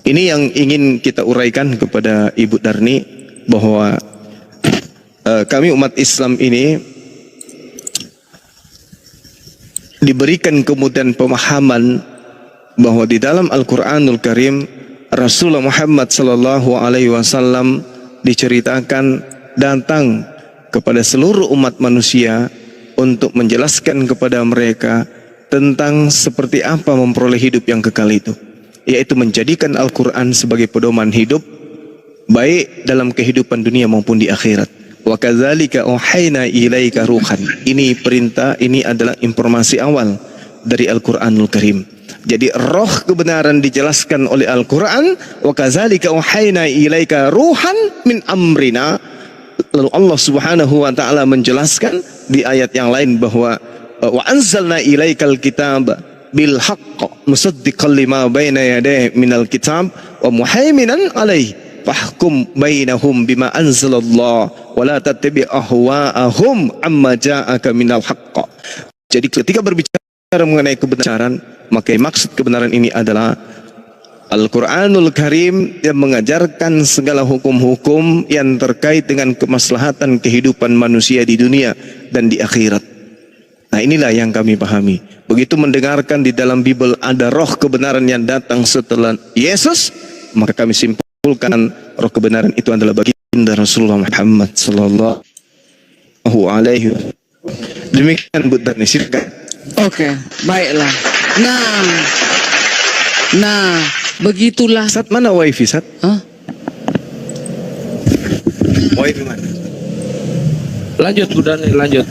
D: Ini yang ingin kita uraikan kepada Ibu Darni, bahwa kami umat Islam ini diberikan kemudian pemahaman bahwa di dalam Al-Quranul Karim Rasulullah Muhammad sallallahu alaihi wasallam diceritakan datang kepada seluruh umat manusia untuk menjelaskan kepada mereka tentang seperti apa memperoleh hidup yang kekal itu, yaitu menjadikan Al-Quran sebagai pedoman hidup baik dalam kehidupan dunia maupun di akhirat. Wa kadzalika auhayna ilaika ruhan. Ini perintah, ini adalah informasi awal dari Al-Quranul Karim. Jadi roh kebenaran dijelaskan oleh Al-Quran. Wa kadzalika auhayna ilaika ruhan min amrina. Lalu Allah Subhanahu wa taala menjelaskan di ayat yang lain bahwa wa anzalna ilaikal kitab bil haqq musaddiqan lima baina yadayhi minal kitab wa muhaiminan alaihi fahkum bainahum bima anzalallah wa la tattabi' ahwa'ahum amma ja'aka minal haqq. Jadi ketika berbicara mengenai kebenaran, maka maksud kebenaran ini adalah Al-Quranul Karim yang mengajarkan segala hukum-hukum yang terkait dengan kemaslahatan kehidupan manusia di dunia dan di akhirat. Nah, inilah yang kami pahami. Begitu mendengarkan di dalam Bible ada roh kebenaran yang datang setelah Yesus, maka kami simpulkan roh kebenaran itu adalah baginda Rasulullah Muhammad sallallahu alaihi wasallam. Demikian Bu Darni, silakan.
B: Oke, baiklah. Nah, begitulah.
D: Sat, mana wifi Sat?
B: Hah?
D: Wifi mana?
J: Lanjut Bu Darni, lanjut.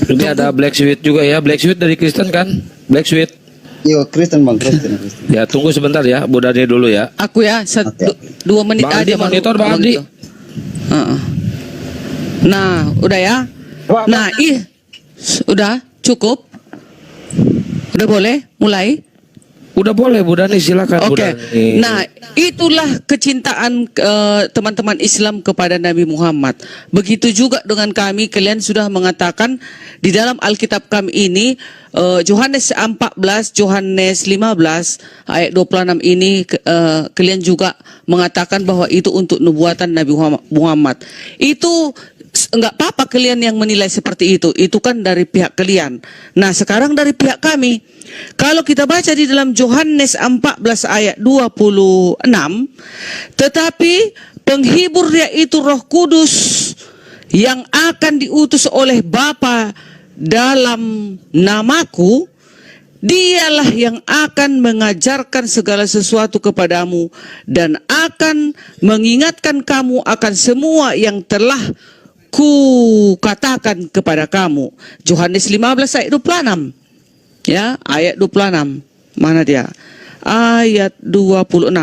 J: Ini ada Black Sweet juga ya. Black Sweet dari Kristen kan? Black Sweet.
K: Iya, Kristen Bang, Kristen.
J: Ya, tunggu sebentar ya, Bu Darni dulu ya.
B: Aku ya, 2 menit
J: Bang
B: aja
J: Adi, monitor Bang Adi.
B: Nah, udah ya. Nah, udah cukup. Udah boleh mulai?
J: Udah boleh Bu Darni, silakan Bu
B: Oke.
J: Darni.
B: Nah, Itulah kecintaan teman-teman Islam kepada Nabi Muhammad. Begitu juga dengan kami, kalian sudah mengatakan di dalam Alkitab kami ini, Yohanes 14, Yohanes 15 ayat 26 ini, kalian juga mengatakan bahwa itu untuk nubuatan Nabi Muhammad. Itu enggak apa-apa kalian yang menilai seperti itu kan dari pihak kalian. Nah, sekarang dari pihak kami, kalau kita baca di dalam Yohanes 14 ayat 26, tetapi penghibur yaitu Roh Kudus yang akan diutus oleh Bapa dalam namaku, dialah yang akan mengajarkan segala sesuatu kepadamu dan akan mengingatkan kamu akan semua yang telah ku katakan kepada kamu. Yohanes 15 ayat 26. Ya, ayat 26. Mana dia? Ayat 26.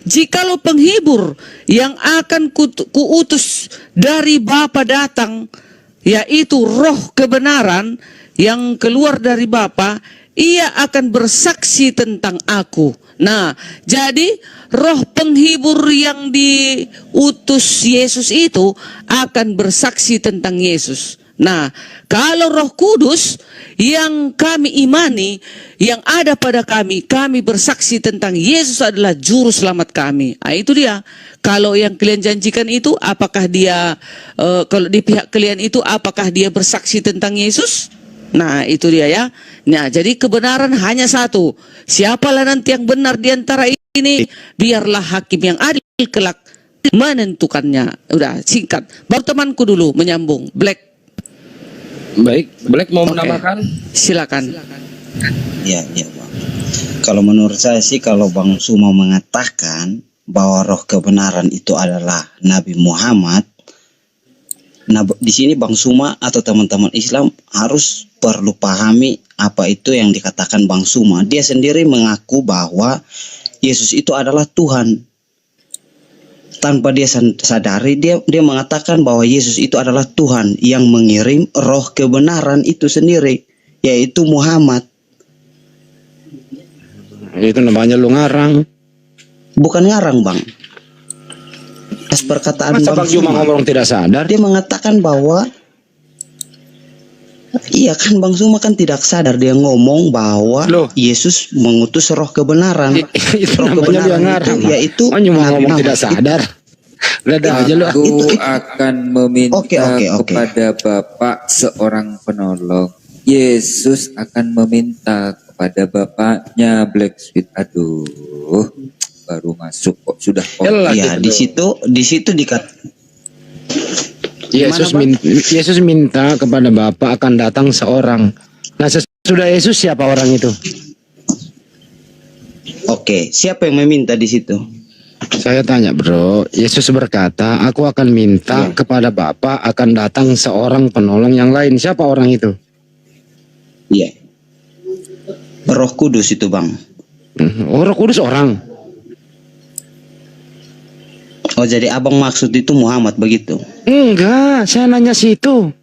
B: Jikalau penghibur yang akan kuutus dari Bapa datang, yaitu Roh kebenaran yang keluar dari Bapa, ia akan bersaksi tentang aku. Nah, jadi roh penghibur yang diutus Yesus itu akan bersaksi tentang Yesus. Nah, kalau Roh Kudus yang kami imani, yang ada pada kami, kami bersaksi tentang Yesus adalah juru selamat kami. Nah, itu dia. Kalau yang kalian janjikan itu, apakah dia, kalau di pihak kalian itu, apakah dia bersaksi tentang Yesus? Nah, itu dia ya. Nah, jadi kebenaran hanya satu. Siapalah nanti yang benar di antara ini, biarlah hakim yang adil kelak menentukannya. Udah, singkat. Baru temanku dulu menyambung. Black.
J: Baik, Black mau menambahkan?
B: Silakan.
K: Ya, Bang. Kalau menurut saya sih, kalau Bang Suma mengatakan bahwa roh kebenaran itu adalah Nabi Muhammad, nah di sini Bang Suma atau teman-teman Islam harus perlu pahami apa itu yang dikatakan Bang Suma. Dia sendiri mengaku bahwa Yesus itu adalah Tuhan. Tanpa dia sadari, dia mengatakan bahwa Yesus itu adalah Tuhan yang mengirim roh kebenaran itu sendiri, yaitu Muhammad.
F: Itu namanya lu ngarang.
K: Bukan ngarang, Bang. Perkataan
F: Masa Bang Juma ngomong tidak sadar?
K: Dia mengatakan bahwa iya kan, Bang Suma kan tidak sadar, dia ngomong bahwa Yesus mengutus roh kebenaran.
F: Itu
K: roh
F: namanya dia ngarang.
K: yaitu
F: Cuma ngomong tidak sadar. Udah aja lu.
E: Aku akan meminta kepada Bapak seorang penolong. Yesus akan meminta kepada Bapaknya Black Sweet. Aduh, baru masuk kok sudah.
K: Ya, di situ
F: Yesus minta kepada Bapa akan datang seorang. Nah, sesudah Yesus siapa orang itu?
K: Oke, siapa yang meminta di situ?
F: Saya tanya, Bro. Yesus berkata, aku akan minta kepada Bapa akan datang seorang penolong yang lain. Siapa orang itu?
K: Iya. Roh Kudus itu, Bang.
F: Oh, Roh Kudus orang.
K: Oh, jadi abang maksud itu Muhammad begitu?
F: Enggak, saya nanya situ.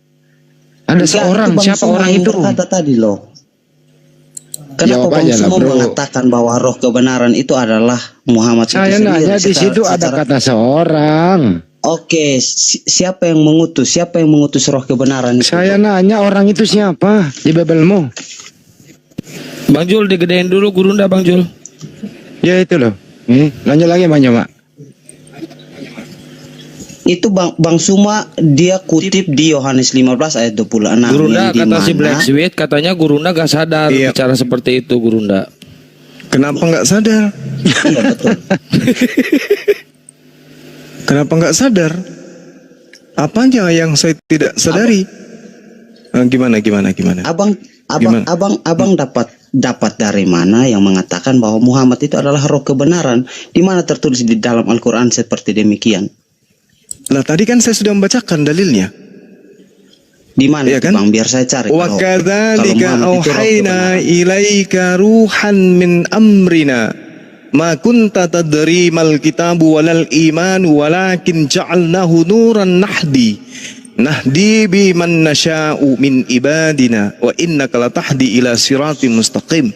F: Ada seorang, siapa orang itu?
K: Kata tadi loh. Kenapa Bang semua mengatakan bahwa roh kebenaran itu adalah Muhammad?
F: Saya nanya di situ ada kata seorang.
K: Oke, siapa yang mengutus? Siapa yang mengutus roh kebenaran itu?
F: Saya nanya orang itu siapa di Bibelmu?
J: Bang Jul digedein dulu Gurunda, Bang Jul.
F: Ya itu loh. Lanjut lagi Bang Joma.
K: Itu Bang Suma dia kutip di Yohanes 15 ayat 26.
J: Gurunda kata si Black Sweet, katanya Gurunda gak sadar bicara seperti itu Gurunda.
D: Kenapa nggak sadar?
K: Iya betul.
D: Kenapa nggak sadar? Apanya yang saya tidak sadari? Gimana? Abang dapat dari mana yang mengatakan bahwa Muhammad itu adalah roh kebenaran? Di mana tertulis di dalam Al-Quran seperti demikian? Lah tadi kan saya sudah membacakan dalilnya.
K: Di mana ya kan? Bang, biar saya cari.
D: Wa kadzalika auhayna ilaika ruhan min amrina ma kunta tadri mal kitabu walal iman walakin ja'alnahu nuran nahdi biman nasha'u min ibadina wa innaka latahdi ila siratim mustaqim.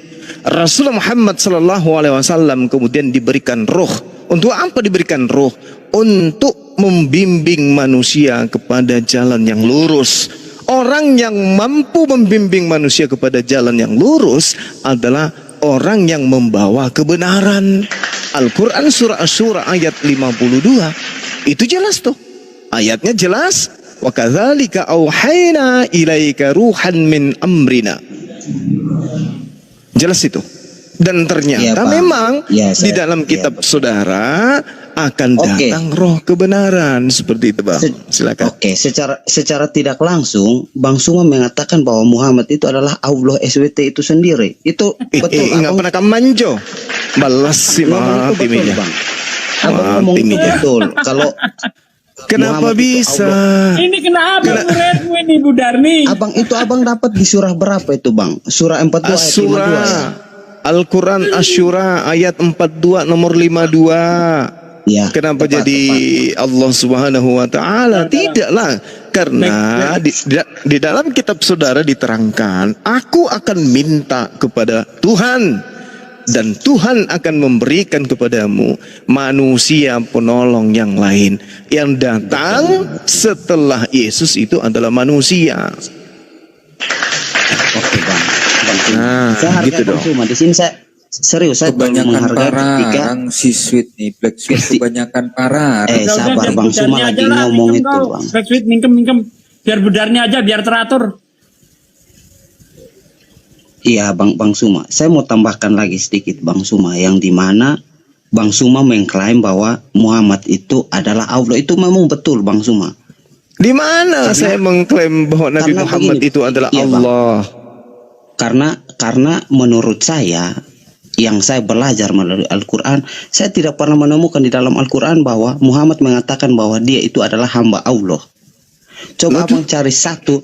D: Rasulullah Muhammad sallallahu alaihi wasallam kemudian diberikan roh Untuk apa diberikan roh? Untuk membimbing manusia kepada jalan yang lurus. Orang yang mampu membimbing manusia kepada jalan yang lurus adalah orang yang membawa kebenaran. Al-Quran surah Asy-Syura ayat 52. Itu jelas tuh. Ayatnya jelas. Wa kadzalika auhayna ilaika ruhan min amrina. Jelas itu. Dan ternyata memang di dalam kitab saudara akan datang roh kebenaran seperti itu, Bang. Silakan.
K: Oke, secara tidak langsung Bang Suma mengatakan bahwa Muhammad itu adalah Allah SWT itu sendiri. Itu betul.
D: Enggak pernah kamanjo. Balas sih mah timnya.
K: Bang. Abang ngomong itu betul. Kalau
D: kenapa bisa?
H: Ini kenapa muridmu ini Bu Darni?
K: Abang dapat di surah berapa itu, Bang? Surah 42 ayat 52.
D: Al-Quran Asy-Syura ayat 42 nomor 52.
K: Ya,
D: kenapa jadi Allah Subhanahu wa taala? Tidaklah, karena di dalam kitab saudara diterangkan, aku akan minta kepada Tuhan dan Tuhan akan memberikan kepadamu manusia penolong yang lain yang datang setelah Yesus itu adalah manusia.
K: Oke, Bang.
D: Nah,
K: saya hargai
D: gitu dong.
K: Cuma di sini saya serius, saya menghargai ketika
E: si Sweet nih, Black Sweet kebanyakan parah.
K: Sabar Bang Suma lagi ngomong itu, Bang.
H: Black Sweet mingkem biar Bu Darni aja biar teratur.
K: Iya, Bang Suma. Saya mau tambahkan lagi sedikit, Bang Suma, yang dimana Bang Suma mengklaim bahwa Muhammad itu adalah Allah. Itu memang betul, Bang Suma.
D: Di mana saya mengklaim bahwa Nabi Muhammad itu adalah Allah?
K: Karena menurut saya, yang saya belajar melalui Al-Quran, saya tidak pernah menemukan di dalam Al-Quran bahwa Muhammad mengatakan bahwa dia itu adalah hamba Allah. Coba abang cari satu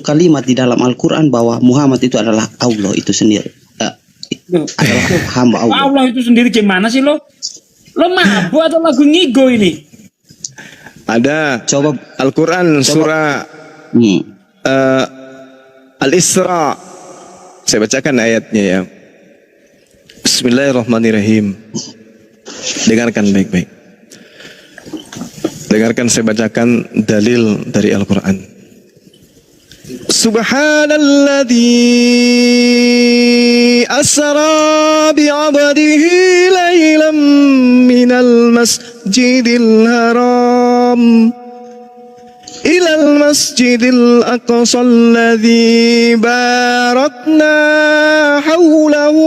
K: kalimat di dalam Al-Quran bahwa Muhammad itu adalah Allah itu sendiri. Adalah hamba Allah.
H: Allah itu sendiri gimana sih lo? Lo mabuk atau lagu ngigo ini?
D: Ada. Coba Al-Quran surah Al-Isra. Saya bacakan ayatnya ya. Bismillahirrahmanirrahim. Dengarkan baik-baik. Dengarkan, saya bacakan dalil dari Al-Quran. Subhanalladzi asra bi'abdihi laylan minal masjidil haram إلى المسجد الأقصى الذي باركنا حوله